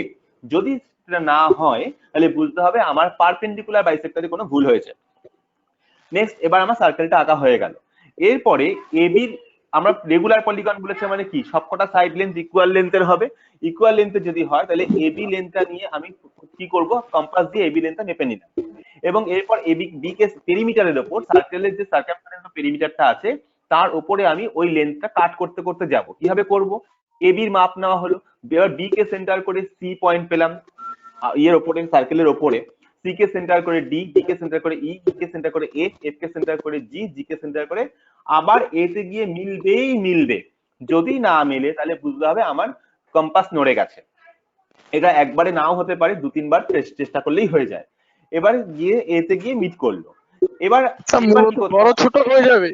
S3: যদি সেটা না হয়, তাহলে বুঝতে হবে আমার পারপেন্ডিকুলার বাইসেক্টরে কোনো ভুল হয়েছে। নেক্সট, এবার আমার সার্কেলটা আঁকা হয়ে গেল। এরপরে এবির আমরা রেগুলার পলিগন বলেছে মানে কি, সবকটা সাইড লেন্থ ইকুয়াল লেন্থের হবে। ইকুয়াল লেন্থের যদি হয়, তাহলে এবি লেন্থটা নিয়ে আমি কি করব, কম্পাস দিয়ে এবি লেন্থটা মেপে নিলাম। এবং এরপর এবি বি কে পেরিমিটারের উপর, সার্কেলের যে সার্কামফারেন্স পেরিমিটারটা আছে তার উপরে আমি ওই লেন্থটা কাট করতে করতে যাব। কিভাবে করব, এবির মাপ নেওয়া হলো, এবার বি কে সেন্টার করে সি পয়েন্ট পেলাম ইয়ের ওপরে, সার্কেলের ওপরে। সি কে সেন্টার করে ডি, ডি কে সেন্টার করে ই, ই কে সেন্টার করে এফ, এফ কে সেন্টার করে জি, জি কে সেন্টার করে আবার এ তে গিয়ে মিলবেই মিলবে। যদি না মেলে, তাহলে বুঝতে হবে আমার কম্পাস নড়ে গেছে। এটা একবারে নাও হতে পারে, 2-3 বার চেষ্টা করলেই হয়ে যায়। এবার গিয়ে এ তে গিয়ে মিট করলো। এবার এবার কি করতে
S9: বড়
S3: হবে?
S9: ছোট হয়ে যাবে,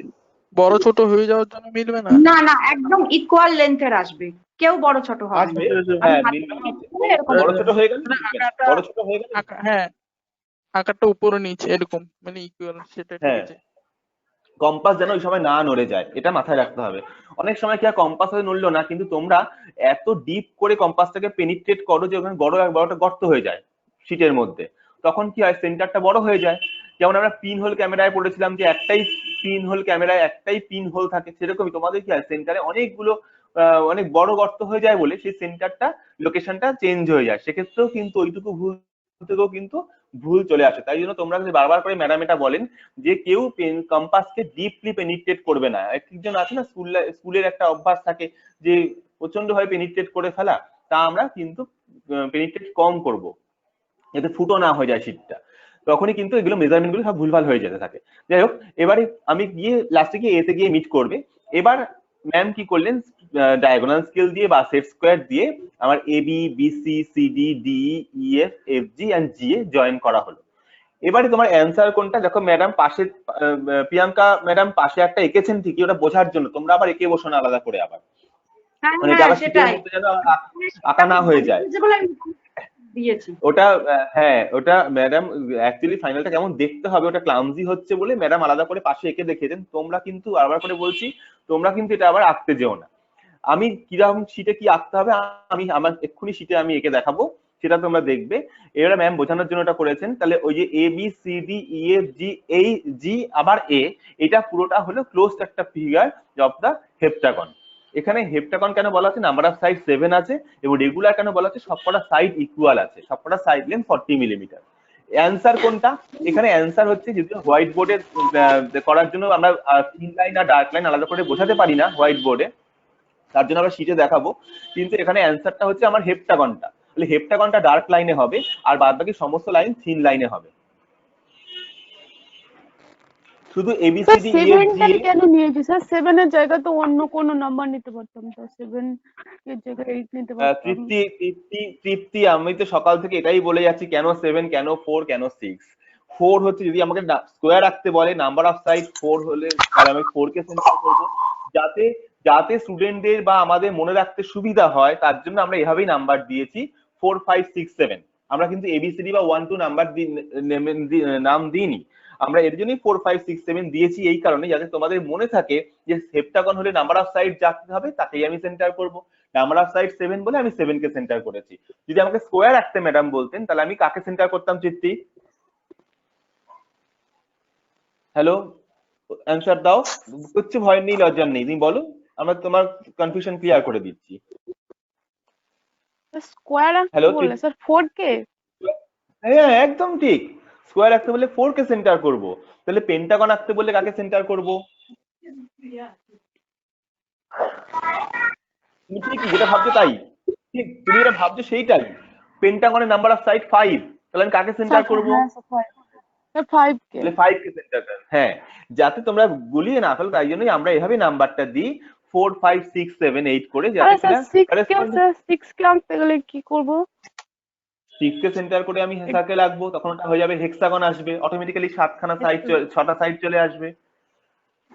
S9: বড় ছোট হয়ে যাওয়ার জন্য মিলবে না।
S1: না না, একদম ইকুয়াল লেন্থের আসবে, কেউ বড় ছোট হবে
S3: আসবে,
S1: না।
S3: হ্যাঁ
S1: আমি
S3: মিলবে না,
S1: হাতে করে এরকম
S3: বড়
S1: করে
S3: ছোট হয়ে গেলে
S9: মানে
S3: মিলবে না।
S9: আকারটা
S3: বড় ছোট হয়ে গেলে মিলবে না।
S9: হ্যাঁ, আকারটা উপরে নিচে এরকম মানে ইকুয়াল, সেটা ঠিক
S3: হ্যাঁ,
S9: আছে।
S3: কম্পাস যেন ওই সময় না নড়ে যায়, এটা মাথায় রাখতে হবে। অনেক সময় কি হয়, কম্পাস হয়ে নড়লো না, কিন্তু তোমরা এত ডিপ করে কম্পাসটাকে পেনিট্রেট করো যে ওখানে বড়টা গর্ত হয়ে যায় শীটের মধ্যে। তখন কি হয়, সেন্টারটা বড় হয়ে যায়। যেমন আমরা পিন হোল ক্যামেরায় পড়েছিলাম যে একটাই পিন হোল ক্যামেরায় একটাই পিন হোল থাকে, সেরকমই তোমাদের কি হয়, সেন্টারে অনেকগুলো অনেক বড় গর্ত হয়ে যায় বলে সেই সেন্টারটা লোকেশনটা চেঞ্জ হয়ে যায়। সেক্ষেত্রেও কিন্তু ওইটুকু ভুল থেকেও কিন্তু ভুল চলে আসে। তাই জন্য তোমরা যদি বারবার করে ম্যাডাম এটা বলেন যে কেউ কম্পাসকে ডিপলি পেনিট্রেট করবে না। একজন আছে না, স্কুলের একটা অভ্যাস থাকে যে প্রচন্ড ভাবে পেনিট্রেট করে ফেলা, তা আমরা কিন্তু পেনিট্রেট কম করব, যাতে ফুটো না হয়ে যায় শীটটা। তখনই কিন্তু এগুলো মেজারমেন্ট গুলো সব ভুলভাল হয়ে যেতে থাকে। যাই হোক, এবারে আমি গিয়ে লাস্টে গিয়ে এতে গিয়ে মিট করবে। এবার ম্যাম কি করলেন, ডায়াগোনাল স্কেল দিয়ে বা সেট স্কোয়ার দিয়ে আমার A B, B C, C D, D E, F, F G and G A join করা হলো। এবারে তোমার অ্যান্সার কোনটা, দেখো ম্যাডাম পাশে প্রিয়াঙ্কা ম্যাডাম পাশে একটা এঁকেছেন ঠিকই, ওটা বোঝার জন্য তোমরা আবার এঁকে বসো না আলাদা করে, আবার
S1: হ্যাঁ
S3: মানে
S1: হ্যাঁ
S3: আবার শীতের
S1: সেটাই
S3: মধ্যে যেন আঁকা না হয়ে যায়।
S1: দিয়েছি
S3: ওটা হ্যাঁ, ওটা ম্যাডাম অ্যাকচুয়ালি ফাইনালটা কেমন দেখতে হবে ওটা ক্লামজি হচ্ছে বলে ম্যাডাম আলাদা করে পাশে এঁকে দেখিয়েছেন। তোমরা কিন্তু আবার করে বলছি, তোমরা কিন্তু এটা আবার আঁকতে যেও না। আমি কিরকম শীটে কি আঁকতে হবে আমি আমার এক্ষুনি শীটে আমি এঁকে দেখাবো, সেটা তোমরা দেখবে। এবারে ম্যাম বোঝানোর জন্য এটা করেছেন। তাহলে ওই যে A B C D E F G, এই জি আবার এ, এটা পুরোটা হলো ক্লোজড একটা ফিগার অফ দা হেপ্টাগন। এখানে হেপ্টাগন কেন বলা আছে, নাম্বার অফ সাইড 7 আছে, এবং রেগুলার কেন বলা আছে, সবকটা সাইড ইকুয়াল আছে, সবকটা সাইড লেন্থ 40 মিলিমিটার। অ্যান্সার কোনটা, এখানে অ্যান্সার হচ্ছে, যদি হোয়াইট বোর্ডে করার জন্য আমরা থিন লাইন আর ডার্ক লাইন আলাদা করে বোঝাতে পারি না হোয়াইট বোর্ডে, তার জন্য আমরা শীটে দেখাবো। কিন্তু এখানে অ্যান্সারটা হচ্ছে আমার হেপ্টাগনটা, তাহলে হেপ্টাগনটা ডার্ক লাইনে হবে আর বাদ বাকি সমস্ত লাইন থিন লাইনে হবে। শুধু এবিসিডি ই এফ জি
S8: সেভেনটা কেন নিয়েছি স্যার? 7 এর জায়গায় তো অন্য কোনো নাম্বার নিতে পারতাম, তো 7 এর জায়গায় 8 নিতে পারতাম।
S3: তৃপ্তি তৃপ্তি তৃপ্তি আমি তো সকাল থেকে এটাই বলে যাচ্ছি, কেন 7, কেন 4, কেন 6। 4 হচ্ছে যদি আমাকে স্কোয়ার রাখতে বলে, নাম্বার অফ সাইড 4 হলে তাহলে আমি 4 কে সেন্টার করব, যাতে যাতে স্টুডেন্টদের বা আমাদের মনে রাখতে সুবিধা হয়, তার জন্য আমরা এভাবেই নাম্বার দিয়েছি 4, 5, 6, 7। আমরা কিন্তু এবিসিডি বা 1, 2 নাম্বার নাম দিইনি, আমরা এর জন্যই 4, 5, 6, 7 দিয়েছি, এই কারণে যাতে তোমাদের মনে থাকে যে হেপ্টাগন হলে নাম্বার অফ সাইড যাকে হবে তাকেই আমি সেন্টার করব, নাম্বার অফ সাইড 7 বলে আমি 7 কে সেন্টার করেছি। যদি আমাকে স্কোয়ার রাখতে ম্যাডাম বলতেন তাহলে আমি কাকে সেন্টার করতাম চিত্তি? হ্যালো, অ্যানসার দাও, কিচ্ছু ভয় নেই, লজ্জা নেই, তুমি বলো, আমরা তোমার কনফিউশন ক্লিয়ার করে দিচ্ছি।
S8: স্কোয়ার রাখতে
S3: হ্যালো,
S8: বললে স্যার 4 কে?
S3: হ্যাঁ একদম ঠিক, স্কোয়ার রাখতে বললে 4 কে সেন্টার করব, তাহলে পেন্টাগন আঁকতে বললে কাকে সেন্টার করব? তুমি ঠিক যেটা ভাবছো তাই, ঠিক তুমি যেটা ভাবছো সেইটাই। পেন্টাগনের নাম্বার অফ সাইড 5, তাহলে আমি কাকে সেন্টার করব?
S8: স্যার 5 কে।
S3: তাহলে 5 কে সেন্টার করব। হ্যাঁ, যাতে তোমরা গুলিয়ে না ফেলো তাই জন্যই আমরা এভাবে নাম্বারটা দিই 4 5 6 7 8 করে, যাতে
S8: আরে স্যার
S3: সেটা
S8: 6 কে আনতে গেলে কি করব?
S3: 6 কে সেন্টার করে আমি সার্কেল আঁকবো, তখন ওটা হয়ে যাবে হেক্সাগন, আসবে অটোমেটিক্যালি 7খানা সাইড, 6টা সাইড চলে আসবে,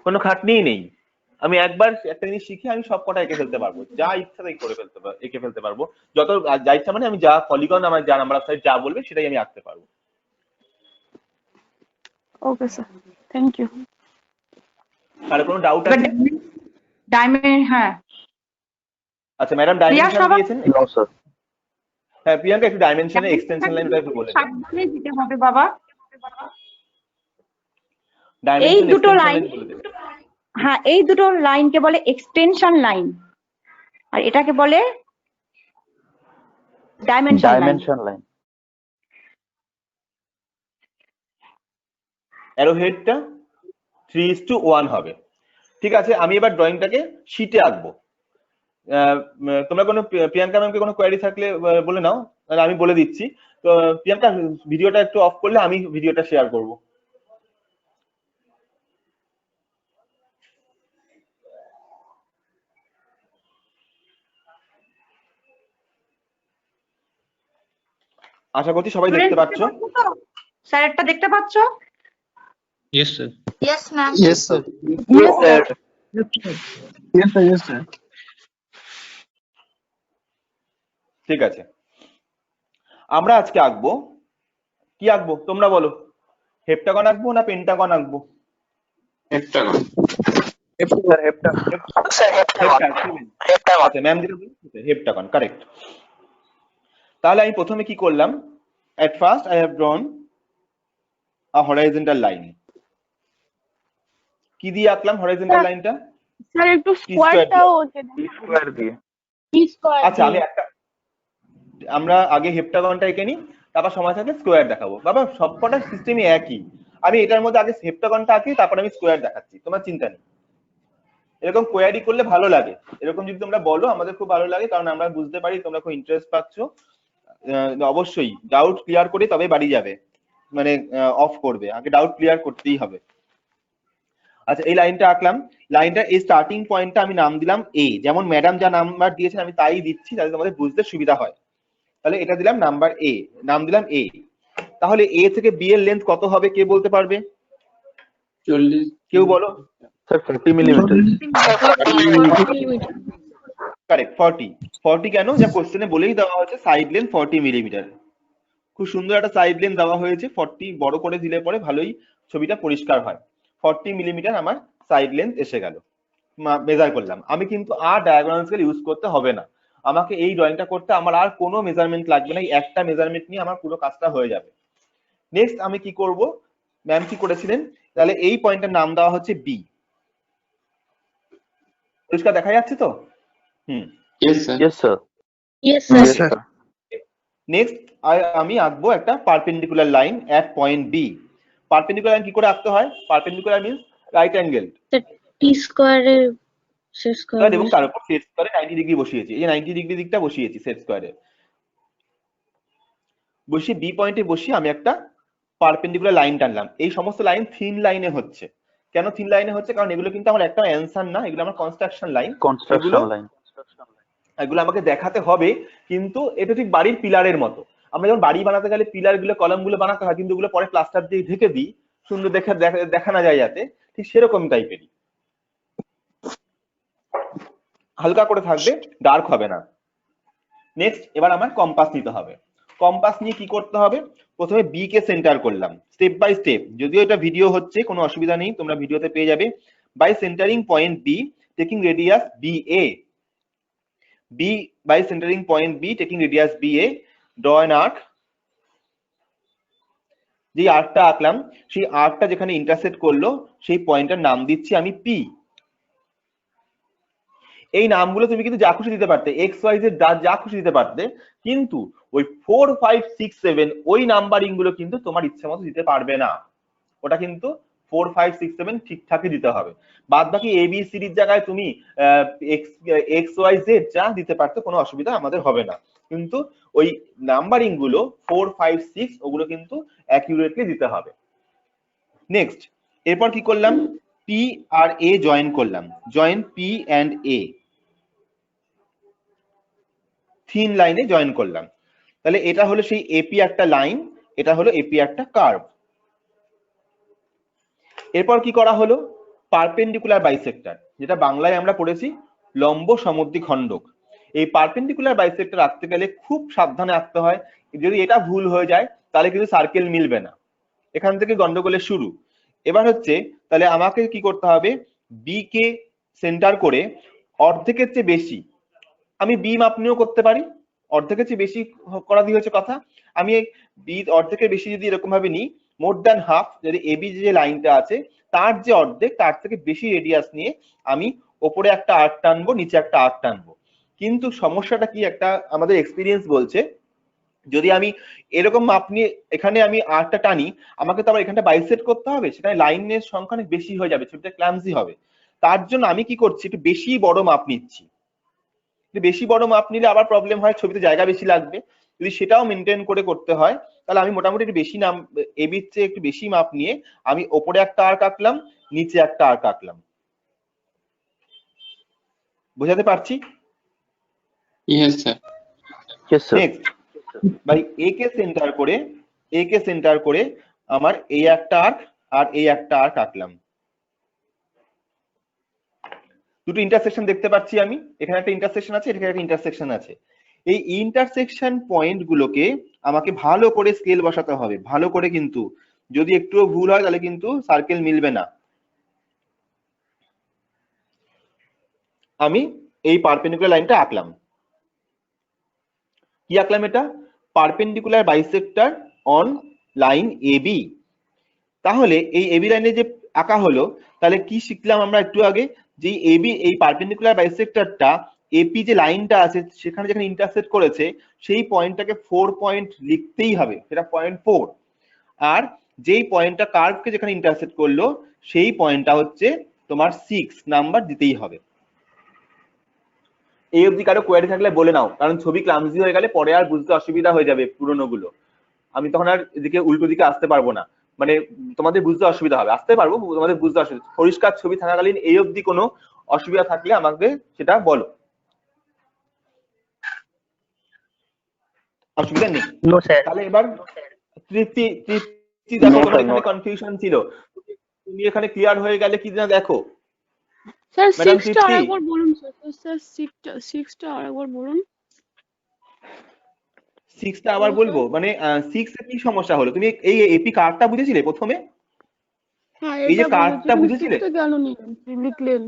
S3: কোনো খাটনিই নেই। আমি একবার একটা জিনিস শিখে আমি সব কটা এঁকে ফেলতে পারবো, যা ইচ্ছা তাই করে ফেলতে পারবো, এঁকে ফেলতে পারবো, যত যা ইচ্ছা, মানে আমি যা পলিগন আমার যা নাম্বার অফ সাইড যা বলবে সেটাই আমি আঁকতে পারবো।
S8: Okay sir, thank you.
S3: তাহলে কোনো ডাউট আছে?
S1: হ্যাঁ
S3: আচ্ছা ম্যাডাম ডাইমেনশন
S1: সবার-
S3: দিয়েছেন?
S6: No sir.
S3: হ্যাঁ প্রিয়াঙ্কা, একটু ডাইমেনশনে এক্সটেনশন লাইনটা একটু বলে দাও।
S1: সাবধানে দিতে হবে বাবা।
S3: ডাইমেনশন
S1: দুটো
S3: এক্সটেনশন
S1: লাইন,
S3: লাইন বলে দেবে।
S1: হ্যাঁ এই দুটো লাইনকে বলে এক্সটেনশন লাইন, আর এটাকে বলে ডাইমেনশন লাইন।
S3: অ্যারো হেডটা 3:1 হবে। ঠিক আছে, আমি এবার ড্রয়িংটাকে শীটে আঁকবো। তোমরা কোনো প্রিয়াঙ্কা ম্যামকে কোনো কোয়ারি থাকলে বলে নাও, তাহলে আমি বলে দিচ্ছি। তো প্রিয়াঙ্কা ভিডিওটা একটু অফ করলে আমি ভিডিওটা শেয়ার করব। আশা করছি সবাই দেখতে পাচ্ছ।
S1: স্যারেরটা দেখতে পাচ্ছ?
S2: Yes, sir.
S6: Yes ma'am.
S5: Yes sir.
S6: Yes sir.
S3: ঠিক আছে, আমরা আজকে আঁকবো, কি আঁকবো তোমরা বলো? হেপ্টাগন আঁকবো না পেন্টাগন আঁকবো?
S6: হেপ্টাগন।
S3: আচ্ছা ম্যাম যেটা বলছে হেপ্টাগন, কারেক্ট। তাহলে আমি প্রথমে কি করলাম, at first I have drawn a horizontal line. কি দিয়ে আঁকলাম হরাইজন্টাল লাইনটা?
S8: স্যার একটু স্কোয়ারটাও
S6: স্কোয়ার দিয়ে।
S3: আচ্ছা আমি একটা, আমরা আগে হেপ্টাগনটা এঁকে নিই, তারপর সময় থাকলে স্কোয়ার দেখাবো। বাবা সবকটা সিস্টেমই একই, আমি এটার মধ্যে আগে হেপ্টাগনটা আঁকি, তারপর আমি স্কোয়ার দেখাচ্ছি, তোমার চিন্তা নেই। এরকম কোয়ারি করলে ভালো লাগে, এরকম যদি তোমরা বলো আমাদের খুব ভালো লাগে, কারণ আমরা বুঝতে পারি তোমরা খুব ইন্টারেস্ট পাচ্ছ। অবশ্যই ডাউট ক্লিয়ার করে তবে বাড়ি যাবে, মানে অফ করবে, আগে ডাউট ক্লিয়ার করতেই হবে। আচ্ছা এই লাইনটা আঁকলাম, লাইনটা এই স্টার্টিং পয়েন্টটা আমি নাম দিলাম এ, যেমন ম্যাডাম যা নাম্বার দিয়েছেন আমি তাই দিচ্ছি যাতে তোমাদের বুঝতে সুবিধা হয়। তাহলে এটা দিলাম নাম্বার এ, নাম দিলাম এ। তাহলে এ থেকে বি এর লেন্থ কত হবে কে বলতে পারবে?
S6: 40।
S3: কেউ বলো।
S6: Sir 40 millimetre.
S3: কারেক্ট, 40 কেন? যা কোশ্চেনে বলেই দেওয়া হয়েছে সাইড লেন্থ 40 মিলিমিটার। খুব সুন্দর একটা সাইড লেন্থ দেওয়া হয়েছে, 40 বড় করে দিলে পরে ভালোই ছবিটা পরিষ্কার হয়। 40 মিলিমিটার আমার সাইড লেন্থ এসে গেল, মেজার করলাম। আমি কিন্তু আর ডায়াগোনাল স্কেল ইউজ করতে হবে না, আমাকে এই ড্রয়িংটা করতে আমার আর কোনো মেজারমেন্ট লাগবে না, এই একটা মেজারমেন্ট নিয়ে আমার পুরো কাজটা হয়ে যাবে। নেক্সট আমি কি করব, ম্যাম কি করেছিলেন, তাহলে এই পয়েন্টের নাম দেওয়া হচ্ছে বি। পরিষ্কার দেখা যাচ্ছে তো?
S6: Yes sir.
S5: Yes sir.
S3: Next আমি আঁকবো একটা পারপেন্ডিকুলার লাইন এট পয়েন্ট বি। পারপেন্ডিকুলার লাইন কি করে আঁকতে হয়? পারপেন্ডিকুলার মিন্স রাইট অ্যাঙ্গেল,
S10: টি স্কয়ারে সেট স্কয়ার
S3: এবং তার উপর সেট স্কয়ারে 90 ডিগ্রি বসিয়েছি, এই 90 ডিগ্রি দিকটা বসিয়েছি সেট স্কয়ারে বসিয়ে বি পয়েন্টে বসিয়ে আমি একটা পারপেন্ডিকুলার লাইন টানলাম। এই সমস্ত লাইন থিন লাইনে হচ্ছে। কেন থিন লাইনে হচ্ছে? কারণ এগুলো কিন্তু আমার একটা অ্যানসার না, এগুলো আমার কনস্ট্রাকশন লাইন। এগুলো আমাকে দেখাতে হবে, কিন্তু এটা ঠিক বাড়ির পিলারের মতো। আমরা যখন বাড়ি বানাতে গেলে পিলার গুলো কলাম গুলো বানাতে হয়, কিন্তু ওগুলো পরে প্লাস্টার দিয়ে ঢেকে দিই সুন্দর দেখা না যায় যাতে, ঠিক সেরকম টাইপেরই, হালকা করে থাকবে, ডার্ক হবে না। নেক্সট এবার আমার কম্পাস নিতে হবে। কম্পাস নিয়ে কি করতে হবে? প্রথমে বি কে সেন্টার করলাম স্টেপ বাই স্টেপ, যদিও এটা ভিডিও হচ্ছে কোনো অসুবিধা নেই, তোমরা ভিডিওতে পেয়ে যাবে। By centring point B, taking radius B A. B by centering point B taking radius BA, draw an arc. যে আর্কটা আঁকলাম সেই আর্কটা যেখানে ইন্টারসেক্ট করলো সেই পয়েন্টটার নাম দিচ্ছি আমি P। এই নামগুলো তুমি কিন্তু যা খুশি দিতে পারতে, এক্স ওয়াই জেড যা খুশি দিতে পারতে, কিন্তু ওই 4 5 6 7 ওই নাম্বারিং গুলো কিন্তু তোমার ইচ্ছে মতো দিতে পারবে না। ওটা কিন্তু 4 5 6 7 ঠিকঠাকই দিতে হবে। বাদ বাকি এ বি সিরির জায়গায় তুমি এক্স ওয়াই জেড যা দিতে পারতে কোনো অসুবিধা আমাদের হবে না, কিন্তু ওই নাম্বারিং গুলো 4 5 6 ওগুলো কিন্তু অ্যাকিউরেটলি দিতে হবে। নেক্সট, এরপর কি করলাম, পি আর এ জয়েন করলাম, join P and a, thin লাইনে জয়েন করলাম। তাহলে এটা হলো সেই এপি একটা লাইন, এটা হলো এপি একটা কার্ভ। এরপর কি করা হলো, পারপেন্ডিকুলার বাইসেক্টর, যেটা বাংলায় আমরা পড়েছি লম্ব সমদ্বিখণ্ডক। এই পারপেন্ডিকুলার বাইসেক্টর আঁকতে গেলে খুব সাবধানে আঁকতে হয়, যদি এটা ভুল হয়ে যায় তাহলে কিন্তু সার্কেল মিলবে না। এখান থেকে গন্ডগোলের শুরু। এবার হচ্ছে তাহলে আমাকে কি করতে হবে, বি কে সেন্টার করে অর্ধেকের চেয়ে বেশি, আমি বি মাপ নিয়েও করতে পারি, অর্ধেকের চেয়ে বেশি করা দিয়ে হচ্ছে কথা। আমি বি অর্ধেকের বেশি যদি এরকম ভাবে নিই, মোর দ্যান হাফ, যদি এবি যে লাইনটা আছে তার যে অর্ধেক তার থেকে বেশি রেডিয়াস নিয়ে আমি ওপরে একটা আর্ক টানবো, নিচে একটা আর্ক টানবো। কিন্তু সমস্যাটা কি, একটা আমাদের এক্সপিরিয়েন্স বলছে যদি আমি এরকম মাপ নিয়ে এখানে আমি আর্কটা টানি, আমাকে তো আবার এখানটা বাইসেট করতে হবে, সেখানে লাইনের সংখ্যা অনেক বেশি হয়ে যাবে, ছবিটা ক্লামজি হবে। তার জন্য আমি কি করছি, একটু বেশি বড় মাপ নিচ্ছি। বেশি বড় মাপ নিলে আবার প্রবলেম হয়, ছবিতে জায়গা বেশি লাগবে। যদি সেটাও মেনটেন করে করতে হয় তাহলে আমি মোটামুটি একটু বেশি এবির চেয়ে একটু বেশি মাপ নিয়ে আমি ওপরে একটা আর্ক আঁকলাম, নিচে একটা আর্ক আঁকলাম। বোঝাতে পারছি?
S6: Yes, sir. Yes, sir.
S3: Next, by A কে সেন্টার করে আমার এই একটা আর্ক আর এই একটা আর্ক আঁকলাম। দুটো ইন্টারসেকশন দেখতে পাচ্ছি আমি, এখানে একটা ইন্টারসেকশন আছে, এখানে একটা ইন্টারসেকশন আছে। এই ইন্টারসেকশন পয়েন্ট গুলোকে আমাকে ভালো করে স্কেল বসাতে হবে, ভালো করে, কিন্তু যদি একটুও ভুল হয় তাহলে কিন্তু সার্কেল মিলবে না। আমি এই পারপেন্ডিকুলার লাইনটা আঁকলাম। কি আঁকলাম এটা, perpendicular bisector on line AB. তাহলে এই এবি লাইনে যে আঁকা হলো, তাহলে কি শিখলাম আমরা একটু আগে, যে এবি এই পারপেন্ডিকুলার বাইসেক্টরটা এপি যে লাইনটা আছে সেখানে যেখানে ইন্টারসেক্ট করেছে সেই পয়েন্টটাকে 4 পয়েন্ট লিখতেই হবে, সেটা পয়েন্ট 4। আর যেই পয়েন্টটা কার্ভকে যেখানে ইন্টারসেক্ট করলো সেই পয়েন্টটা হচ্ছে তোমার 6 নাম্বার দিতেই হবে। এই অবধি কারো কোয়ারি থাকলে বলে নাও, কারণ ছবি ক্লামজি হয়ে গেলে পরে আর বুঝতে অসুবিধা হয়ে যাবে পুরোনো গুলো, আমি তখন আর এদিকে উল্টো দিকে আসতে পারবো না, মানে তোমাদের বুঝতে অসুবিধা হবে। আসতে পারবো, তোমাদের বুঝতে অসুবিধা। পরিষ্কার ছবি থাকাকালীন এই অবধি কোনো অসুবিধা থাকলে আমাকে সেটা বলো, অসুবিধা নেই। তাহলে এবার তৃপ্তি দেখো, তোমার এখানে কনফিউশন ছিল, তুমি এখানে ক্লিয়ার হয়ে গেলে কি না দেখো।
S8: স্যার
S3: ম্যাডাম
S8: 6টা আরেকবার বলুন স্যার, 6টা আরেকবার বলুন।
S3: 6টা আবার বলবো, মানে 6 এ কি সমস্যা হলো, তুমি এই এপি কার্ভটা বুঝেছিলে প্রথমে?
S8: হ্যাঁ,
S3: এই যে
S8: এটা
S3: কার্ভটা বুঝেছিলে,
S8: কেন লিখলেন?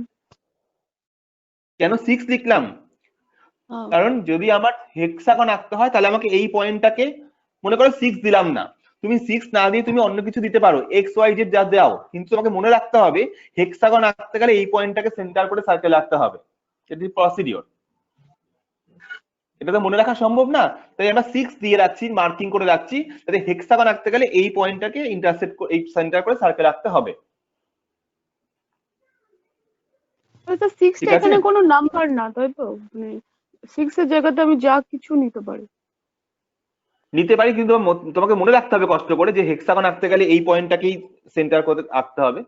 S3: কেন 6 লিখলাম, কারণ যদি আমার হেক্সাগন আঁকতে হয় তাহলে আমাকে এই পয়েন্টটাকে, মনে করো 6 দিলাম না, তুমি 6 না দিয়ে তুমি অন্য কিছু দিতে পারো, এক্স ওয়াই জেড যা দাও, কিন্তু তোমাকে মনে রাখতে হবে হেক্সাগন আঁকতে গেলে এই পয়েন্টটাকে সেন্টার করে সার্কেল আঁকতে হবে। এটি প্রসিডিওর, এটা তো মনে রাখা সম্ভব না, তাই আমরা 6 দিয়ে রাখছি, মার্কিং করে রাখছি, যাতে হেক্সাগন আঁকতে গেলে এই পয়েন্টটাকে ইন্টারসেক্ট এই সেন্টার করে সার্কেল আঁকতে হবে।
S8: স্যার 6টা এখানে কোনো নাম্বার না, তাই তো? মানে 6 এর জায়গাতে আমি যা কিছু নিতে পারি,
S3: কিন্তু তোমাকে মনে রাখতে হবে কষ্ট করে যে হেক্সাগন আঁকতে গেলে এই পয়েন্টটাকেই সেন্টার করে আঁকতে হবে।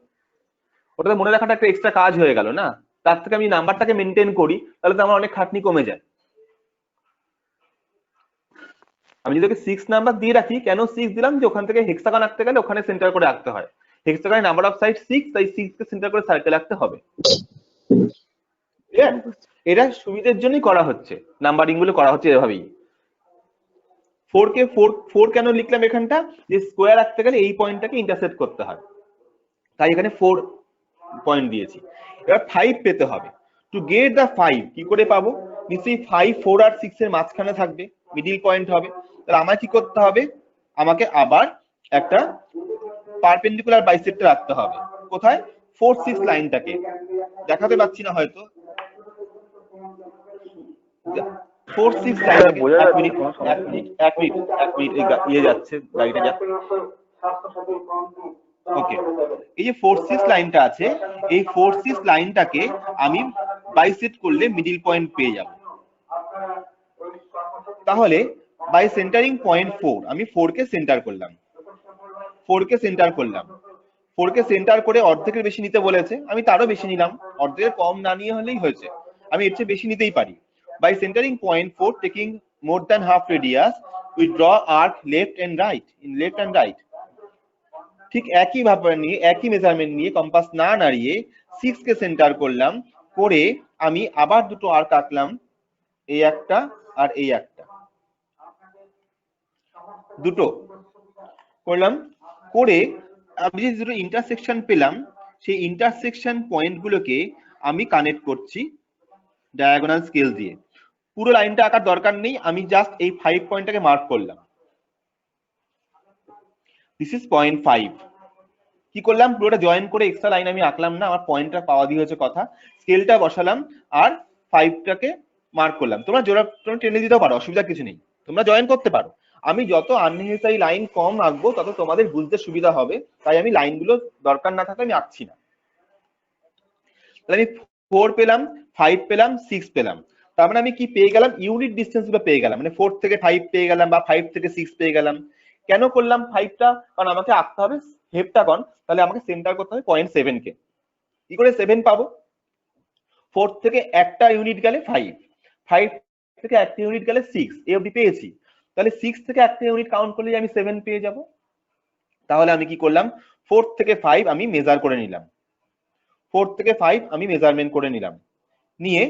S3: ওটাতে মনে রাখাটা একটা এক্সট্রা কাজ হয়ে গেল না, তার থেকে আমি নাম্বারটাকে মেনটেন করি, তাহলে তো আমার অনেক খাটনি কমে যায়। আমি যদি 6 নাম্বার দিয়ে রাখি, কেন 6 দিলাম, যে ওখান থেকে হেক্সাগন আঁকতে গেলে ওখানে সেন্টার করে আঁকতে হয়, হেক্সাগনের নাম্বার অফ সাইড 6, তাই 6 কে সেন্টার করে সার্কেল আঁকতে হবে। এটা সুবিধার জন্যই করা হচ্ছে, নাম্বারিং গুলো করা হচ্ছে এভাবেই। 4 কে 4 কেন লিখলাম এখানটা, যে স্কোয়ার আঁকতে গেলে এই পয়েন্টটাকে ইন্টারসেক্ট করতে হয়, তাই এখানে 4 পয়েন্ট দিয়েছি। এবার 5 পেতে হবে। টু গেট দা 5 কি করে পাবো, নিশ্চয়ই 5 4 আর 6 এর মাঝখানে থাকবে, মিডিল পয়েন্ট হবে। তাহলে আমার কি করতে হবে, আমাকে আবার একটা পারপেন্ডিকুলার বাইসেক্টর রাখতে হবে। কোথায়? 4 6 লাইনটাকে দেখাতে পাচ্ছি না হয়তো, 4 6 লাইনটাকে এক মিনিট ইয়ে যাচ্ছে, গাড়িটা যাচ্ছে। ওকে, এই যে 4 6 লাইনটা আছে, এই 4 6 লাইনটাকে আমি বাইসেক্ট করলে মিডিল পয়েন্ট পেয়ে যাব। তাহলে বাই সেন্টারিং পয়েন্ট 4 আমি 4 কে সেন্টার করলাম, 4 কে সেন্টার করলাম, 4 কে সেন্টার করে অর্ধেকের বেশি নিতে বলেছে, আমি তারও বেশি নিলাম, অর্ধেকের কম না নিয়ে হলেই হয়েছে, আমি এর চেয়ে বেশি নিতেই পারি। By centring point 4 taking more than half radius we draw arc left and right, in left and right. ঠিক একই ভাবে নিয়ে, একই মেজারমেন্ট নিয়ে কম্পাস না নাড়িয়ে 6 কে সেন্টার করলাম, করে আমি আবার দুটো আর্ক আঁকলাম, এই একটা আর এই একটা, দুটো করলাম। করে আমি যে দুটো ইন্টারসেকশন পেলাম, সেই ইন্টারসেকশন পয়েন্ট গুলোকে আমি কানেক্ট করছি ডায়াগোনাল স্কেল দিয়ে। পুরো লাইনটা আঁকার দরকার নেই, আমি জাস্ট এই 5 পয়েন্টটাকে মার্ক করলাম। This is point 5। কি করলাম, পুরোটা জয়েন করে এক্সট্রা লাইন আমি আঁকলাম না, আমার পয়েন্টটা পাওয়া দিয়ে হয়েছে কথা। স্কেলটা বসালাম আর 5টাকে মার্ক করলাম। তোমরা টেনে দিতেও পারো, অসুবিধা কিছু নেই, তোমরা জয়েন করতে পারো। আমি যত আননেসেসারি লাইন কম আঁকবো তত তোমাদের বুঝতে সুবিধা হবে, তাই আমি লাইনগুলো দরকার না থাকলে আমি আঁকছি না। তাহলে আমি 4 পেলাম, 5 পেলাম, 6 পেলাম। তার মানে আমি কি পেয়ে গেলাম, ইউনিট ডিস্টেন্স গুলো পেয়ে গেলাম, মানে 4 থেকে 5 পেয়ে গেলাম বা 5 থেকে 6 পেয়ে গেলাম। কেন করলাম 5টা? কারণ আমাকে আঁকতে হবে হেপ্টাগন, তাহলে আমাকে সেন্টার করতে হবে 0.7 কে। কি করে 7 পাবো? 4 থেকে একটা ইউনিট গেলে 5, 5 থেকে একটা ইউনিট গেলে 6, এই অবধি পেয়েছি। তাহলে 6 থেকে একটা ইউনিট কাউন্ট করলে আমি 7 পেয়ে যাব। তাহলে আমি কি করলাম, 4 থেকে 5 আমি মেজার করে নিলাম, 4 থেকে 5 আমি মেজারমেন্ট করে নিলাম, নিয়ে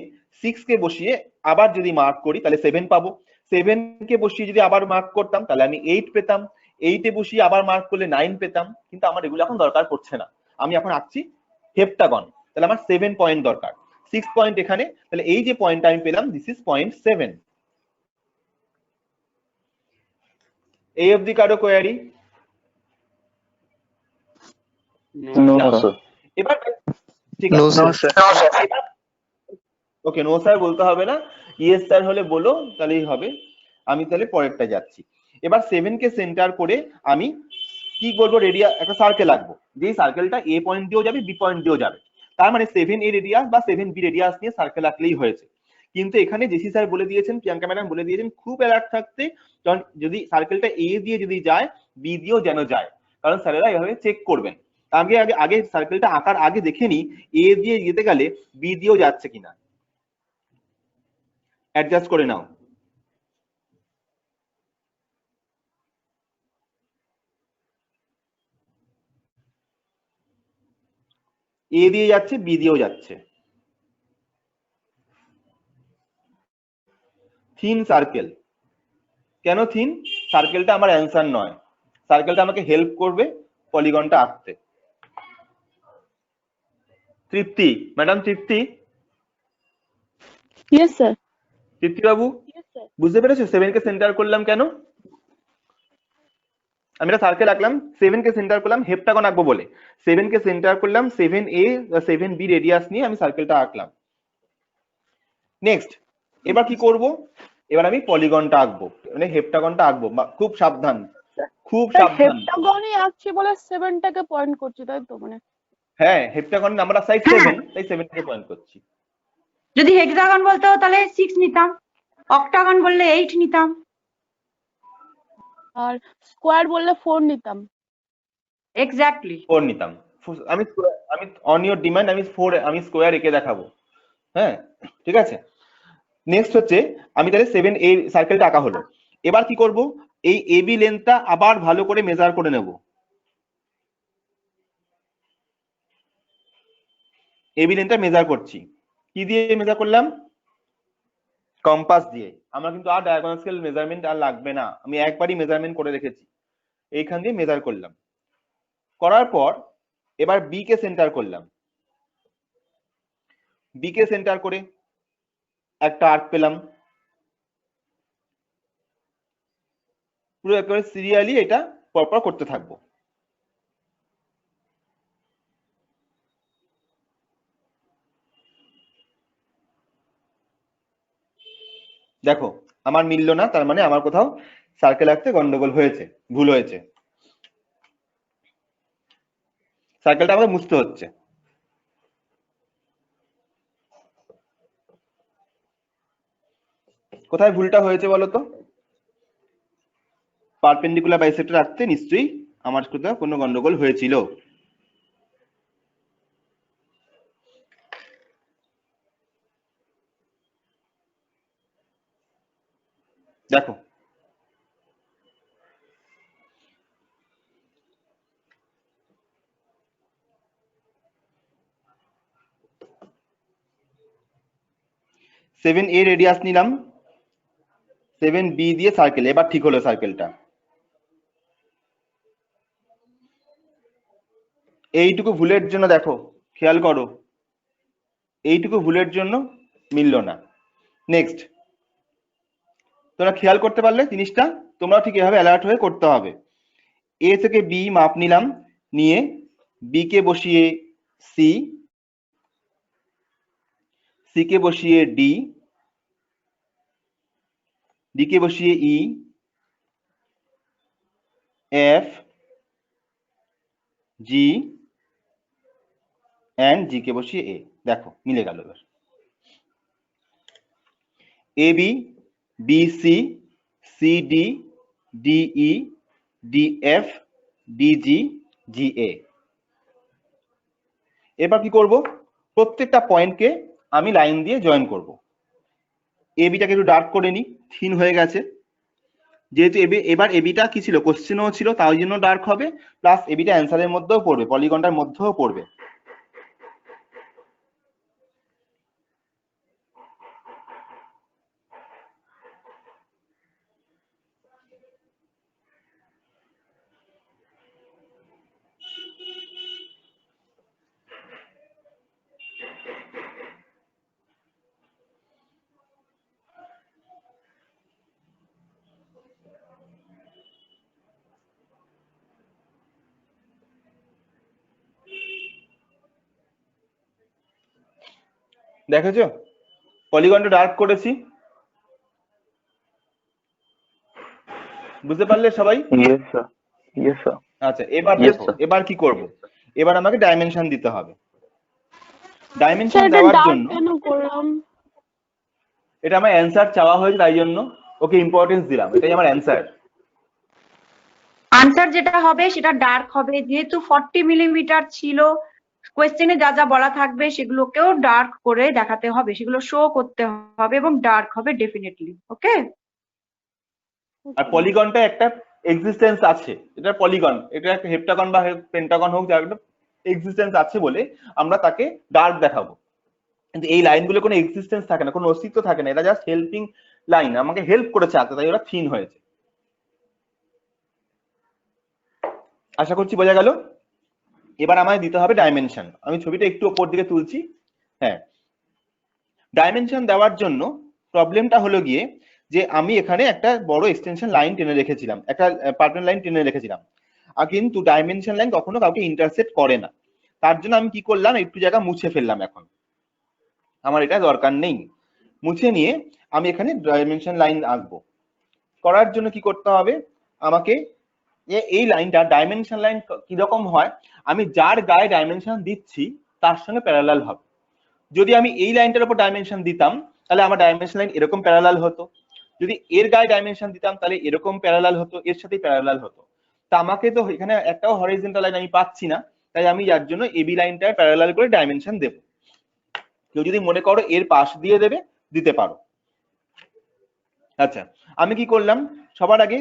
S3: 6 কে বসিয়ে আবার যদি মার্ক করি তাহলে 7 পাবো। 7 কে বসিয়ে যদি আবার মার্ক করতাম তাহলে আমি 8 পেতাম, 8 এ বসিয়ে আবার মার্ক করলে 9 পেতাম। কিন্তু আমার এগুলো এখন দরকার পড়ছে না, আমি এখন আঁকছি হেপ্টাগন, তাহলে আমার 7 পয়েন্ট দরকার, 6 পয়েন্ট এখানে, তাহলে এই যে পয়েন্টটা আমি পেলাম দিস ইজ 0.7। এই অবধি কারো কোয়ারি? এবার ঠিক আছে, ওকে, নো স্যার বলতে হবে না, ইয়েস স্যার হলে বলো, তাহলেই হবে। আমি তাহলে পরেরটা যাচ্ছি। এবার 7 কে সেন্টার করে আমি কি করবো, রেডিয়াস একটা সার্কেল আঁকবো, যেই সার্কেলটা এ পয়েন্ট দিয়েও যাবে, বি পয়েন্ট দিয়েও যাবে। তার মানে 7A রেডিয়াস বা 7B রেডিয়াস নিয়ে সার্কেল আঁকলেই হয়েছে। কিন্তু এখানে জেসি স্যার বলে দিয়েছেন, প্রিয়াঙ্কা ম্যাডাম বলে দিয়েছেন খুব অ্যালার্ট থাকতে, কারণ যদি সার্কেলটা এ দিয়ে যদি যায়, বি দিয়েও যেন যায়, কারণ স্যারেরা এভাবে চেক করবেন। আগে আগে আগে সার্কেলটা আঁকার আগে দেখে নি এ দিয়ে যেতে গেলে বি দিয়েও যাচ্ছে কিনা, অ্যাডজাস্ট করে নাও। এ দিয়ে যাচ্ছে, বি দিয়েও যাচ্ছে। থিন সার্কেল, কেন থিন? সার্কেলটা আমার অ্যান্সার নয়, সার্কেলটা আমাকে হেল্প করবে পলিগনটা আঁকতে। তৃপ্তি ম্যাডাম, তৃপ্তি,
S8: ইয়েস স্যার।
S3: তৃপ্তি বাবু বুঝতে পেরেছো 7 কে সেন্টার করলাম কেন? আমি একটা সার্কেল আঁকলাম, 7 কে সেন্টার করলাম হেপ্টাগন আঁকবো বলে, 7 কে সেন্টার করলাম, 7A 7B রেডিয়াস নিয়ে আমি সার্কেলটা আঁকলাম। নেক্সট, এবার কি করব, এবার আমি পলিগনটা আঁকবো, মানে হেপ্টাগনটা আঁকবো। খুব সাবধান, খুব সাবধান।
S8: হেপ্টাগনই আঁকছি বলে 7টাকে পয়েন্ট করছি, তাই তো? মানে
S3: হ্যাঁ, হেপ্টাগন নাম্বার সাইজ 7, তাই 7 কে পয়েন্ট করছি।
S1: যদি হেক্সাগন বলতো তাহলে 6 নিতাম, অক্টাগন বললে 8 নিতাম,
S8: আর স্কোয়ার বললে 4 নিতাম।
S1: এক্স্যাক্টলি
S3: 4 নিতাম। আমি অন ইওর ডিমান্ড আমি স্কোয়ার এঁকে দেখাবো। হ্যাঁ, ঠিক আছে। নেক্সট হচ্ছে, আমি তাহলে 7A সার্কেলটা আঁকা হলো। এবার কি করব, এই এবি লেন্থটা আবার ভালো করে মেজার করে নেব। এবি লেন্থটা মেজার করছি, কি দিয়ে মেজার করলাম? কম্পাস দিয়ে। আমার কিন্তু আর ডায়াগোনাল স্কেল মেজারমেন্ট আর লাগবে না, আমি একবারই মেজারমেন্ট করে রেখেছি। এইখান দিয়ে মেজার করলাম, করার পর এবার বি কে সেন্টার করলাম, বি কে সেন্টার করে একটা আর্ক পেলাম, পুরো একেবারে সিরিয়ালি এটা পরপর করতে থাকবো। দেখো আমার মিললো না, তার মানে আমার কোথাও সার্কেল আঁকতে গন্ডগোল হয়েছে, ভুল হয়েছে, সার্কেলটা আমাদের মুছতে হচ্ছে। কোথায় ভুলটা হয়েছে বলো তো? পারপেন্ডিকুলার বাইসেক্টর আঁকতে নিশ্চয়ই আমার কোথাও কোনো গন্ডগোল হয়েছিল। দেখো সেভেন এ রেডিয়াস নিলাম, 7B দিয়ে সার্কেল, এবার ঠিক হলো সার্কেলটা। এইটুকু ভুলের জন্য দেখো, খেয়াল করো, এইটুকু ভুলের জন্য মিলল না। নেক্সট, তোমরা খেয়াল করতে পারলে জিনিসটা, তোমরা ঠিক এভাবে অ্যালার্ট হয়ে করতে হবে। এ থেকে বি মাপ নিলাম, নিয়ে বি কে বসিয়ে সি, সি কে বসিয়ে ডি, ডি কে বসিয়ে ই, এফ, জি এন্ড জি কে বসিয়ে এ। দেখো মিলে গেল। এবার A B, B C, C D, D E, D F, D G, G A. এবার কি করব, প্রত্যেকটা পয়েন্টকে আমি লাইন দিয়ে জয়েন করব। এ বিটাকে একটু ডার্ক করে নি, থিন হয়ে গেছে, যেহেতু এবার এবিটা কি ছিল, কোশ্চেনও ছিল, তাই জন্য ডার্ক হবে, প্লাস এবিটা অ্যান্সারের মধ্যেও পড়বে, পলিগনটার মধ্যেও পড়বে। দেখেছো পলিগনটা ডার্ক করেছি, বুঝতে পারলে সবাই? আচ্ছা এবার দেখো, এবার কি করব, এবার আমাকে ডাইমেনশন দিতে হবে। ডাইমেনশন দেওয়ার জন্য এটা আমার অ্যান্সার চাওয়া হয়েছে, তাই জন্য ওকে ইম্পর্টেন্স দিলাম, এটাই আমার অ্যান্সার।
S1: আনসার যেটা হবে সেটা ডার্ক হবে, যেহেতু 40 মিলিমিটার ছিল, কোয়েশ্চেনে যা যা বলা থাকবে সেগুলোকেও ডার্ক করে দেখাতে হবে, সেগুলো শো করতে হবে এবং ডার্ক হবে ডেফিনেটলি। ওকে,
S3: আর পলিগনটা একটা এক্সিস্টেন্স আছে, এটা পলিগন, এটা একটা হেপ্টাগন বা পেন্টাগন হোক, যার একটা এক্সিস্টেন্স আছে বলে আমরা তাকে ডার্ক দেখাবো। কিন্তু এই লাইনগুলো কোনো এক্সিস্টেন্স থাকে না, কোনো অস্তিত্ব থাকে না, এটা জাস্ট হেল্পিং লাইন, আমাকে হেল্প করেছে আঁকতে, তাই ওরা থিন হয়েছে। আশা করছি বোঝা গেল। এবার আমায় দিতে হবে ডাইমেনশন। আমি ছবিটা একটু ওপর দিকে তুলছি। হ্যাঁ, ডাইমেনশন দেওয়ার জন্য প্রবলেমটা হলো গিয়ে যে আমি এখানে একটা বড় এক্সটেনশন লাইন টেনে রেখেছিলাম, একটা পার্টনার লাইন টেনে রেখেছিলাম, আর কিন্তু ডাইমেনশন লাইন কখনো কাউকে ইন্টারসেক্ট করে না। তার জন্য আমি কি করলাম, একটু জায়গা মুছে ফেললাম, এখন আমার এটা দরকার নেই। মুছে নিয়ে আমি এখানে ডাইমেনশন লাইন আঁকবো। করার জন্য কি করতে হবে, আমাকে এই লাইনটা, ডাইমেনশন লাইন কিরকম হয়, আমি যার গায়ে ডাইমেনশন দিচ্ছি তার সঙ্গে প্যারালাল হবে। যদি আমি এই লাইনটার উপর ডাইমেনশন দিতাম তাহলে আমার ডাইমেনশন লাইন এরকম প্যারালাল হতো, যদি এর গায়ে ডাইমেনশন দিতাম তাহলে এরকম প্যারালাল হতো, এর সাথে প্যারালাল হতো। তা আমাকে তো এখানে একটাও হরিজন্টাল লাইন আমি পাচ্ছি না, তাই আমি যার জন্য এবি লাইনটা প্যারালাল করে ডাইমেনশন দেব। কেউ যদি মনে করো এর পাশ দিয়ে দেবে, দিতে পারো। আচ্ছা, আমি কি করলাম, সবার আগে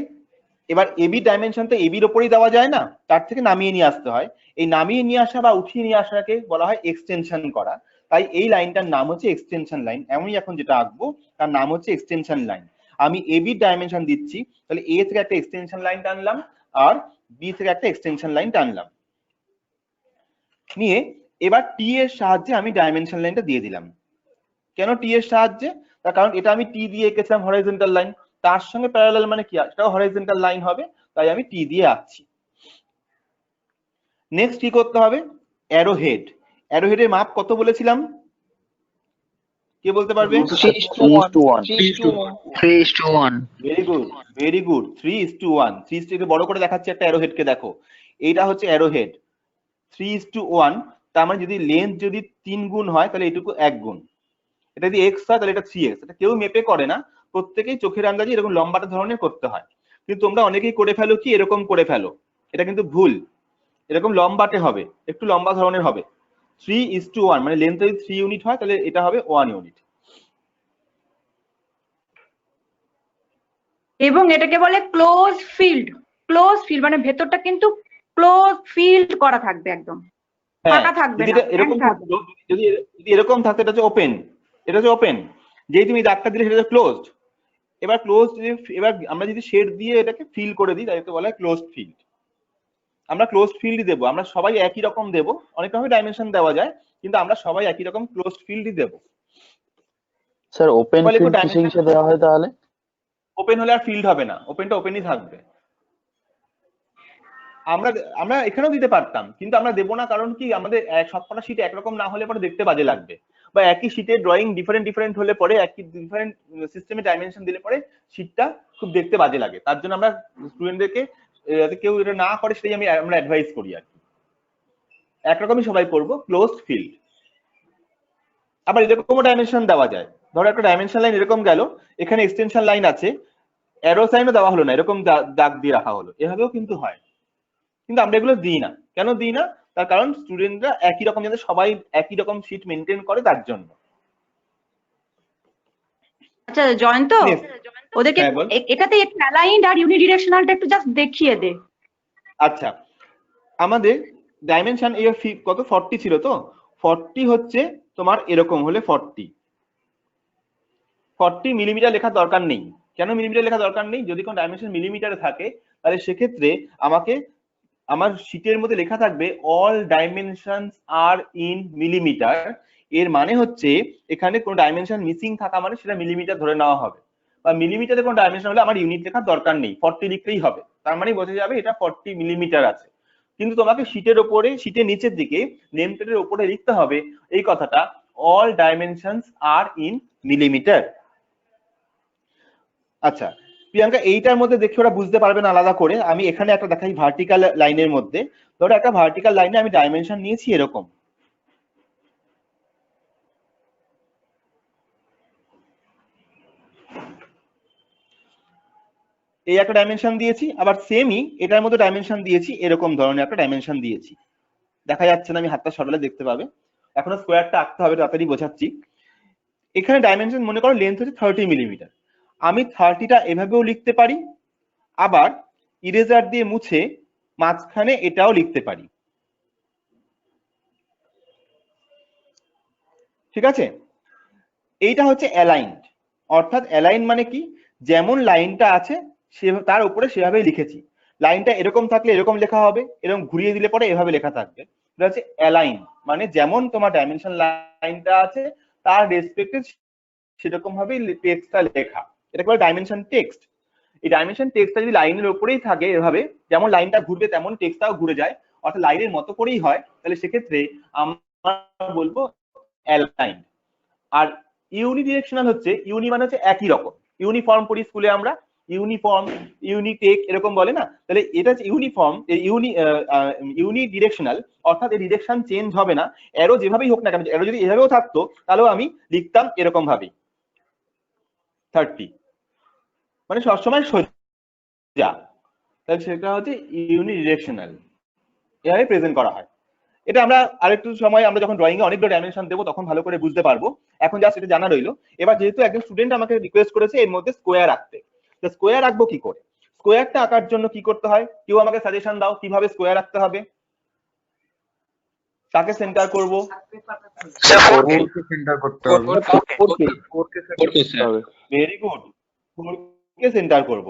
S3: এবার এবি ডাইমেনশন তো এবির ওপরই দেওয়া যায় না, তার থেকে নামিয়ে নিয়ে আসতে হয়। এই নামিয়ে নিয়ে আসা বা উঠিয়ে নিয়ে আসাকে বলা হয় এক্সটেনশন করা। তাই এই লাইনটার নাম হচ্ছে এক্সটেনশন লাইন। আমি এখন যেটা আঁকবো তার নাম হচ্ছে এক্সটেনশন লাইন। আমি এবি ডাইমেনশন দিচ্ছি, তাহলে এ থেকে একটা এক্সটেনশন লাইন টানলাম আর বি থেকে একটা এক্সটেনশন লাইন টানলাম, নিয়ে এবার টি এর সাহায্যে আমি ডাইমেনশন লাইনটা দিয়ে দিলাম। কেন টি এর সাহায্যে, তার কারণ এটা আমি টি দিয়ে এঁকেছিলাম হরাইজন্টাল লাইন, তার সঙ্গে প্যারালাল মানে কি এটাও হরাইজন্টাল লাইন হবে, তাই আমি টি দিয়ে আঁকছি। নেক্সট কি করতে হবে, অ্যারো হেড। অ্যারো হেডের মাপ কত বলেছিলাম, কে বলতে পারবে?
S6: 3:1
S3: ভেরি গুড, ভেরি গুড, 3:1। 3 বড় করে দেখাচ্ছি একটা অ্যারো হেডকে, দেখো এইটা হচ্ছে অ্যারো হেড 3:1। তার মানে যদি লেন্থ যদি 3 গুণ হয় তাহলে এটুকু 1 গুণ, এটা যদি x হয় তাহলে এটা 3x। এটা কেউ মেপে করে না, প্রত্যেকেই চোখের আন্দাজে এরকম লম্বাটা ধরনের করতে হয়, কিন্তু তোমরা অনেকেই করে ফেলো কি এরকম করে ফেলো, এটা কিন্তু ভুল। এরকম লম্বাটে হবে, একটু লম্বা ধরনের হবে। 3:1 মানে লেন্থ যদি 3 ইউনিট হয় তাহলে এটা হবে 1 ইউনিট।
S1: এবং এটাকে বলে ক্লোজ ফিল্ড। ক্লোজ ফিল্ড মানে ভেতরটা কিন্তু ক্লোজ ফিল্ড করা থাকবে, একদম ফাঁকা থাকবে
S3: যদি
S1: না,
S3: এটা এরকম থাকতো, যদি এরকম থাকতো এটা হচ্ছে ওপেন, এটা হচ্ছে ওপেন। যেই তুমি দাগটা দিলে সেটা হচ্ছে ক্লোজড। এবার ক্লোজ, এবার আমরা যদি শেড দিয়ে এটাকে ফিল করে দিই তাহলে বলা হয় ক্লোজড ফিল্ড। আমরা ক্লোজড ফিল্ডই দেবো, আমরা সবাই একই রকম দেবো, অনেক রকমের ডাইমেনশন দেওয়া যায়, কিন্তু আমরা সবাই একই রকম ক্লোজড ফিল্ডই দেবো।
S6: স্যার ওপেন ফিল্ড কিসে কিসে দেওয়া হয় তাহলে?
S3: ওপেন হলে আর ফিল্ড হবে না, ওপেনটা ওপেনই থাকবে। আমরা এখানেও দিতে পারতাম, কিন্তু আমরা দেবো না, কারণ কি আমাদের সবকটা শীট একরকম না হলে পরে দেখতে বাজে লাগবে, বা একই শীটের ড্রয়িং ডিফারেন্ট ডিফারেন্ট হলে পরে, একই ডিফারেন্ট সিস্টেমে ডাইমেনশন দিলে পরে শীটটা খুব দেখতে বাজে লাগে। তার জন্য আমরা স্টুডেন্টদেরকে যাতে কেউ এটা না করে সেটাই আমরা অ্যাডভাইস করি আর কি, একরকমই সবাই করবো ক্লোজড ফিল্ড। আবার এরকমও ডাইমেনশন দেওয়া যায়, ধরো একটা ডাইমেনশন লাইন এরকম গেল, এখানে এক্সটেনশন লাইন আছে, অ্যারো সাইনও দেওয়া হলো না, এরকম দাগ দিয়ে রাখা হলো, এভাবেও কিন্তু হয়। কিন্তু আমরা এগুলো দিই না, কেন দিই না, তার কারণ স্টুডেন্টরা একই রকম যাতে সবাই একই রকম শীট মেনটেন করে তার জন্য।
S1: আচ্ছা জয়ন্ত, ওদেরকে এটাতে একটু অ্যালাইন্ড আর ইউনিডিরেকশনালটা একটু জাস্ট দেখিয়ে দে।
S3: আচ্ছা, আমাদের ডাইমেনশন এই কত 40 ছিল, তো 40 হচ্ছে তোমার এরকম হলে 40 মিলিমিটার লেখার দরকার নেই। কেন মিলিমিটার লেখা দরকার নেই? যদি কোনো ডাইমেনশন মিলিমিটারে থাকে তাহলে সেক্ষেত্রে আমাকে আমার শীটের মধ্যে লেখা থাকবে all dimensions are in millimetre. এর মানে হচ্ছে এখানে কোনো ডাইমেনশন মিসিং থাকা মানে সেটা মিলিমিটার ধরে নেওয়া হবে, বা মিলিমিটারে কোনো ডাইমেনশন হলে আমার ইউনিট লেখার দরকার নেই, 40 লিখলেই হবে, তার মানে বোঝা যাবে এটা 40 মিলিমিটার আছে। কিন্তু তোমাকে শীটের ওপরে, শীটের নিচের দিকে নেম প্লেটের ওপরে লিখতে হবে এই কথাটা, all dimensions are in millimetre. আচ্ছা প্রিয়াঙ্কা, এইটার মধ্যে দেখে ওরা বুঝতে পারবে না আলাদা করে, আমি এখানে একটা দেখাই ভার্টিক্যাল লাইনের মধ্যে। ধরো একটা ভার্টিক্যাল লাইনে আমি ডাইমেনশন নিয়েছি এরকম, এই একটা ডাইমেনশন দিয়েছি, আবার সেমই এটার মধ্যে ডাইমেনশন দিয়েছি, এরকম ধরনের একটা ডাইমেনশন দিয়েছি। দেখা যাচ্ছে না, আমি হাতটা সরালে দেখতে পাবে। এখনো স্কোয়ারটা আঁকতে হবে, তাড়াতাড়ি বোঝাচ্ছি। এখানে ডাইমেনশন মনে করো লেন্থ হচ্ছে 30 মিলিমিটার, আমি 30টা এভাবেও লিখতে পারি, আবার ইরেজার দিয়ে মুছে মাঝখানে এটাও লিখতে পারি, ঠিক আছে? এইটা হচ্ছে অ্যালাইন্ড। অর্থাৎ অ্যালাইন মানে কি, যেমন লাইনটা আছে সে তার উপরে সেভাবেই লিখেছি। লাইনটা এরকম থাকলে এরকম লেখা হবে, এরকম ঘুরিয়ে দিলে পরে এভাবে লেখা থাকবে। এটা হচ্ছে অ্যালাইন, মানে যেমন তোমার ডাইমেনশন লাইনটা আছে তার রেসপেক্টে সেরকম ভাবেই টেক্সটটা লেখা, এটাকে বলে ডাইমেনশন টেক্সট। এই ডাইমেনশন টেক্সটটা যদি লাইনের উপরেই থাকে এভাবে, যেমন লাইনটা ঘুরবে তেমন টেক্সটটাও ঘুরে যায়, অর্থাৎ লাইনের মতো করেই হয়, তাহলে সেক্ষেত্রে আমরা বলবো অ্যালাইন। আর ইউনিডিরেকশনাল হচ্ছে, ইউনি মানে হচ্ছে একই রকম, ইউনিফর্ম পড়ি স্কুলে আমরা, ইউনিফর্ম, ইউনিটেক এরকম বলে না, তাহলে এটা হচ্ছে ইউনিফর্ম, ইউনিডিরেকশনাল, অর্থাৎ এই ডিরেকশন চেঞ্জ হবে না, অ্যারো যেভাবেই হোক না কেন, অ্যারো যদি এভাবেও থাকতো তাহলেও আমি লিখতাম এরকম ভাবেই 30, মানে সবসময় সোজা, তাহলে সেটা হচ্ছে ইউনিডিরেকশনাল, এভাবে প্রেজেন্ট করা হয়। এটা আমরা আরেকটু সময় আমরা যখন ড্রয়িং এ অনেকগুলো ডাইমেনশন দেবো তখন ভালো করে বুঝতে পারবো, এখন জাস্ট এটা জানা রইলো। এবার যেহেতু একজন স্টুডেন্ট আমাকে রিকোয়েস্ট করেছে এর মধ্যে স্কোয়ার আঁকতে, তো স্কোয়ার আঁকবো কি করে, স্কোয়ারটা আঁকার জন্য কি করতে হয়, কেউ আমাকে সাজেশন দাও কিভাবে স্কোয়ার আঁকতে হবে। কাকে সেন্টার করব? ভেরি গুড, 4 কে সেন্টার করব,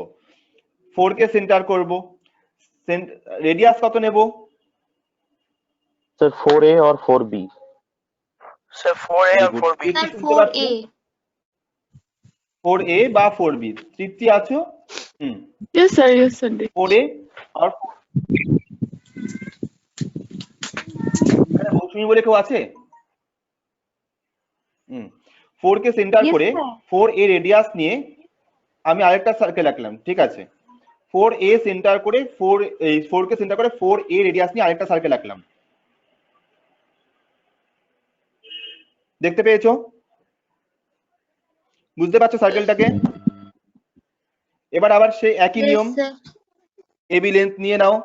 S3: 4 কে সেন্টার করব। রেডিয়াস কত নেব?
S6: सर 4A और 4B।
S10: Sir 4A or 4B? Sir 4A।
S3: 4A বা 4B, তৃপ্তি আছো?
S8: Yes, sir. Yes, sir.
S3: 4A আর মৌসুমী বলে কেউ আছে? 4 কে সেন্টার
S1: Yes,
S3: করে
S1: sir.
S3: 4A রেডিয়াস নিয়ে আমি আরেকটা সার্কেল আঁকলাম, ঠিক আছে? 4A সেন্টার করে 4 কে সেন্টার করে 4A রেডিয়াস নিয়ে আরেকটা সার্কেল আঁকলাম। দেখতে পেয়েছো? বুঝতে পারছো সার্কেলটাকে? এবার আবার সেই একই
S10: Yes,
S3: নিয়ম,
S10: sir.
S3: এবি লেন্থ নিয়ে নাও।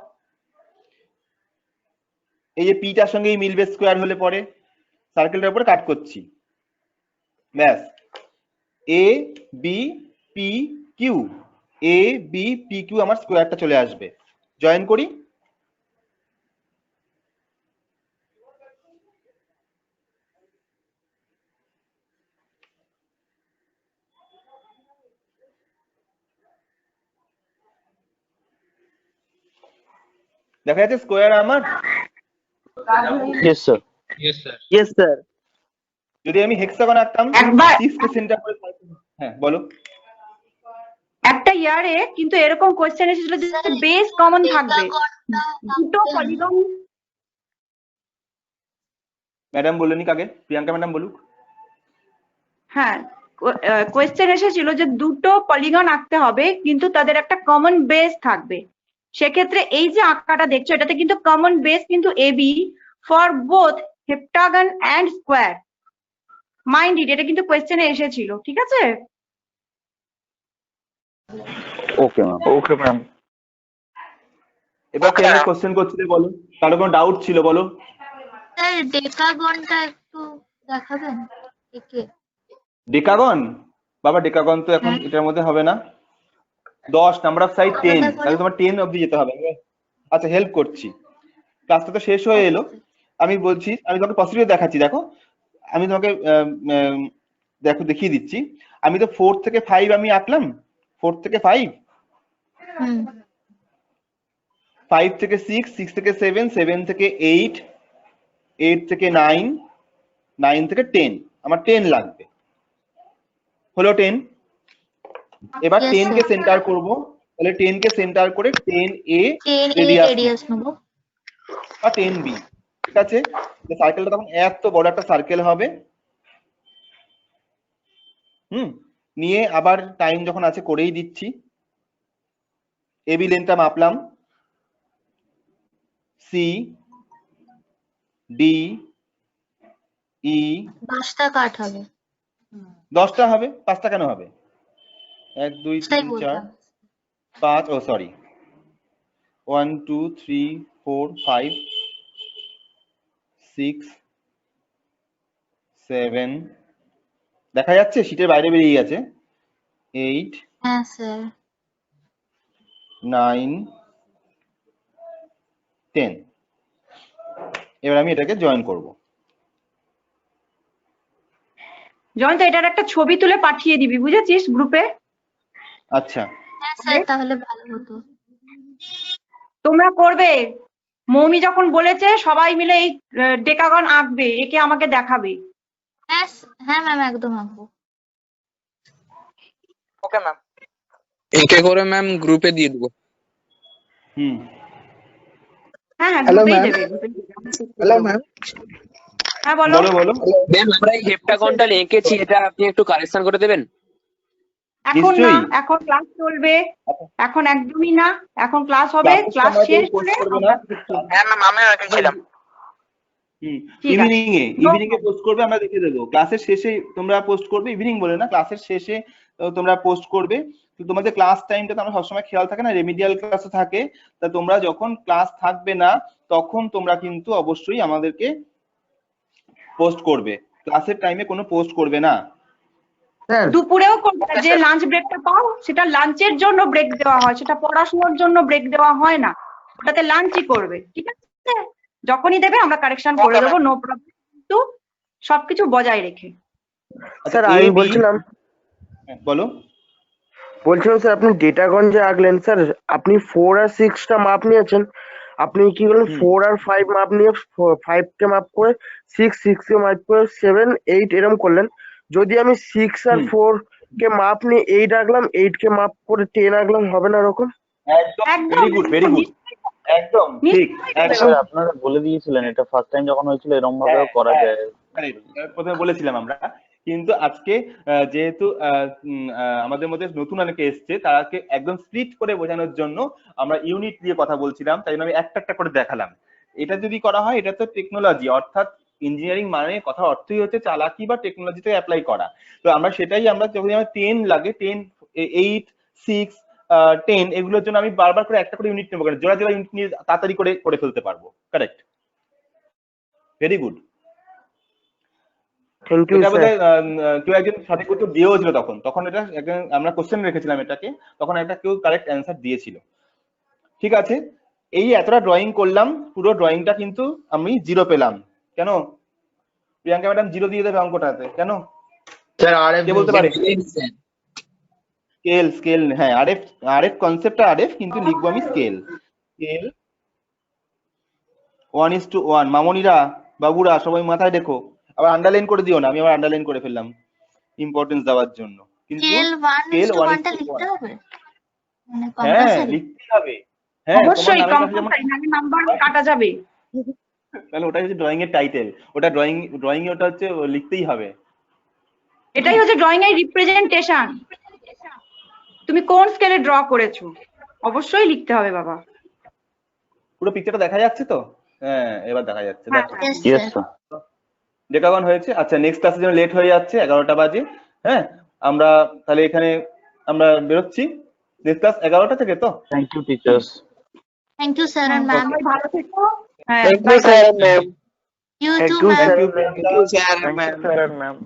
S3: এই যে পিটার সঙ্গেই মিলবে স্কোয়ার হলে পরে সার্কেলটার উপরে কাট করছি, ব্যাস। A B P Q, A B P Q আমার স্কোয়ারটা চলে আসবে। জয়েন করি। দেখা যাচ্ছে স্কোয়ার আমার।
S6: Yes, sir.
S2: Yes, sir.
S4: Yes, sir.
S3: যদি আমি হেক্সাগন আঁকতাম
S1: একবার
S3: 6 কে সেন্টার করে, হ্যাঁ বলো।
S1: একটা ইয়ারে কিন্তু এরকম কোয়েশ্চেন এসেছিল যে বেস কমন থাকবে, দুটো পলিগন।
S3: ম্যাডাম বললেনি কাকে? প্রিয়াঙ্কা ম্যাডাম বলুক।
S1: হ্যাঁ, কোয়েশ্চেন এসেছিল যে দুটো পলিগন আঁকতে হবে কিন্তু তাদের একটা কমন বেস থাকবে। সেক্ষেত্রে এই যে আঁকাটা দেখছো এটাতে কিন্তু কমন বেস কিন্তু AB for both heptagon and square. Mind it, এটা কিন্তু কোয়েশ্চেনে এসেছিল, ঠিক আছে?
S6: Okay, ma'am.
S7: Okay ma'am.
S3: এবার কে কোশ্চেন করছিলে বলো, কারো কোনো ডাউট ছিল বলো।
S10: স্যার ডেকাগনটা একটু দেখাবেন একে?
S3: ডেকাগন? বাবা ডেকাগন তো এখন এটার মধ্যে হবে না। 10 নাম্বার অফ সাইড 10, তাহলে তোমার 10 অবধি যেতে হবে। আচ্ছা হেল্প করছি, ক্লাসটা তো শেষ হয়ে এলো। আমি বলছি, আমি তোমাকে প্রসিডিউর দেখাচ্ছি, দেখো আমি তোমাকে দেখো দেখিয়ে দিচ্ছি। আমি তো 4 থেকে 5 আমি আঁকলাম, 4 থেকে 5, 5 থেকে 6, 6 থেকে 7, 7 থেকে 8, 8 থেকে 9, 9 থেকে 10, আমার 10 লাগবে। হলো 10। এবার 10 কে সেন্টার করব, তাহলে 10 কে সেন্টার করে 10A
S10: রেডিয়াস নেব
S3: বা 10B, ঠিক আছে? সার্কেলটা তখন এত বড় একটা সার্কেল হবে। নিয়ে আবার টাইম যখন আছে করেই দিচ্ছি। এবি লেন্থটা মাপলাম, সি ডি ই
S10: 5টা কাট হবে।
S3: 10টা হবে, 5টা কেন হবে? 1 2
S10: তাই
S3: 3 4
S10: বললাম।
S3: 5, ও সরি 1 2 3 4 5 6 7, দেখা যাচ্ছে শীটের বাইরে বেরিয়ে গেছে, 8
S10: হ্যাঁ স্যার।
S3: 9 10। এবার আমি এটাকে জয়েন করব।
S1: জয়ন্ত এটার একটা ছবি তুলে পাঠিয়ে দিবি, বুঝেছিস, গ্রুপে।
S3: আচ্ছা
S10: হ্যাঁ স্যার তাহলে ভালো হতো।
S1: তোমরা করবে, মৌমি যখন বলেছে সবাই মিলে এই ডেকাগন আঁকবে, একে আমাকে দেখাবে।
S10: হ্যাঁ হ্যাঁ ম্যাম একদম আঁকবো।
S9: Okay ma'am.
S7: একে করে ম্যাম গ্রুপে দিয়ে দেবো।
S1: হ্যাঁ হ্যাঁ,
S5: Hello,
S1: গ্রুপেই
S5: ma'am.
S1: দেবে।
S5: Hello ma'am.
S1: হ্যাঁ বলো।
S3: বলো বলো।
S4: ম্যাম আমরা এই হেপ্টাগনটা এঁকেছি, এটা আপনি একটু কারেকশন করে দেবেন?
S1: এখন না,
S3: নিশ্চয়ই।
S1: এখন ক্লাস চলবে, এখন একদমই না, এখন ক্লাস হবে,
S3: ক্লাসের
S1: ক্লাস
S3: সময়
S1: শেষ
S3: কেউ post
S1: হলে
S3: করবে
S1: আমরা
S3: না।
S9: হ্যাঁ ম্যাম আমিও রেখেছিলাম।
S1: ঠিক আছে।
S3: ইভিনিং এ পোস্ট করবে, আমরা দেখে দেবো। ক্লাসের শেষে তোমরা পোস্ট করবে, ইভিনিং বলে না, ক্লাসের শেষে তোমরা পোস্ট করবে। তো তোমাদের ক্লাস টাইমটা তো আমরা সবসময় খেয়াল থাকে না, রেমিডিয়াল ক্লাসও থাকে। তা তোমরা যখন ক্লাস থাকবে না তখন তোমরা কিন্তু অবশ্যই আমাদেরকে পোস্ট করবে, ক্লাসের টাইমে কোনো পোস্ট করবে না।
S5: স্যার
S1: দুপুরেও করবে, যে লাঞ্চ ব্রেকটা পাও সেটা লাঞ্চের জন্য ব্রেক দেওয়া হয়, সেটা পড়াশোনার জন্য ব্রেক দেওয়া হয় না, ওটাতে লাঞ্চই করবে, ঠিক আছে? যখনই দেবে আমরা কারেকশন করে দেবো, নো প্রবলেম, কিন্তু সবকিছু বজায় রেখে।
S5: স্যার আমি বলছিলাম
S3: বলো।
S5: স্যার আপনি ডেটাগন যে আঁকলেন স্যার, আপনি 4 আর 6টা মাপ নিয়েছেন, আপনি কি করলেন 4 আর 5 মাপ নিয়ে 5 কে মাপ করে 6 কে মাপ করে 7 8 এরকম করলেন। যদি আমি 6 আর 4 কে মাপ নিয়ে 8 রাখলাম, 8 কে মাপ করে 10 রাখলাম, হবে না এরকম?
S3: একদম
S1: একদম
S3: ভেরি গুড ভেরি গুড, একদম ঠিক, একদম
S6: স্যার আপনারা বলে দিয়েছিলেন এটা ফার্স্ট টাইম যখন হয়েছিল এরকম ভাবেও করা যায়।
S3: correct, প্রথমে বলেছিলাম আমরা, কিন্তু আজকে যেহেতু আমাদের মধ্যে নতুন অনেকে এসছে, তারাকে একদম স্প্লিট করে বোঝানোর জন্য আমরা ইউনিট দিয়ে কথা বলছিলাম, তাই জন্য আমি একটা একটা করে দেখালাম। এটা যদি করা হয়, এটা তো টেকনোলজি, অর্থাৎ ইঞ্জিনিয়ারিং মানে কথা অর্থই হচ্ছে চালাকি বা টেকনোলজিতে অ্যাপ্লাই করা। তো আমরা সেটাই, আমরা যখন আমার 10 লাগে, 10, 8, 6, 10 এগুলোর জন্য আমি বারবার করে একটা করে ইউনিট নেবো, কারণ জোড়া জোড়া ইউনিট নিয়ে তাড়াতাড়ি করে ফেলতে পারবো। Correct, very good.
S5: Thank you
S3: এটা
S5: স্যার।
S3: বোধহয় কেউ একজন সঠিক উত্তর দিয়েও ছিল তখন এটা আমরা কোশ্চেন রেখেছিলাম এটাকে, তখন একটা কেউ কারেক্ট অ্যান্সার দিয়েছিল। ঠিক আছে, এই এতটা ড্রয়িং করলাম, পুরো ড্রয়িংটা কিন্তু আমি 0 পেলাম। কেন প্রিয়াঙ্কা ম্যাডাম 0 দিয়ে দেবে অঙ্কটাতে? কেন
S6: স্যার আরএফ
S3: কে বলতে পারে? স্কেল, স্কেল, হ্যাঁ আরএফ, আরএফ কনসেপ্টটা আরএফ, কিন্তু লিখবো আমি স্কেল। স্কেল 1:1। মামনিরা, বাবুরা সবাই মাথায় দেখো, আবার আন্ডারলাইন করে দিও না, আমি আবার আন্ডারলাইন করে ফেললাম ইম্পর্টেন্স দেওয়ার জন্য। কিন্তু
S10: স্কেল
S3: স্কেল
S10: 1:1টা
S3: 1:1,
S10: লিখতে হবে মানে
S3: হ্যাঁ
S10: কম্পালসারি?
S3: লিখতে হবে। হ্যাঁ, তোমার
S1: অবশ্যই
S3: নামের কাছে যেমন,
S1: কম্পালসারি, নাকি নাম্বার কাটা যাবে।
S3: তাহলে ওটাই হচ্ছে ড্রয়িং এর টাইটেল, ওটা ড্রয়িং এ ওটা হচ্ছে লিখতেই হবে।
S1: এটাই হচ্ছে ড্রয়িং এর রিপ্রেজেন্টেশন। তুমি কোন স্কেলে ড্র করেছো অবশ্যই লিখতে হবে বাবা।
S3: পুরো পিকচারটা দেখা যাচ্ছে তো? হ্যাঁ এবার দেখা যাচ্ছে,
S1: হ্যাঁ,
S3: দেখো
S10: Yes,
S6: yes
S10: sir.
S6: Sir.
S3: Decagon হয়েছে। আচ্ছা, নেক্সট ক্লাসের জন্য লেট হয়ে যাচ্ছে, 11টা বাজে। হ্যাঁ, আমরা তাহলে এখানে আমরা বেরোচ্ছি। নেক্সট ক্লাস 11টা থেকে তো।
S6: Thank you teachers.
S10: Thank you, sir and ma'am.
S1: সবাই ভালো থেকো। হ্যাঁ,
S4: thank you
S1: bye bye.
S4: Sir ma'am.
S10: You
S5: Thank
S10: too,
S5: you,
S10: ma'am.
S3: Thank you
S6: thank you sir ma'am.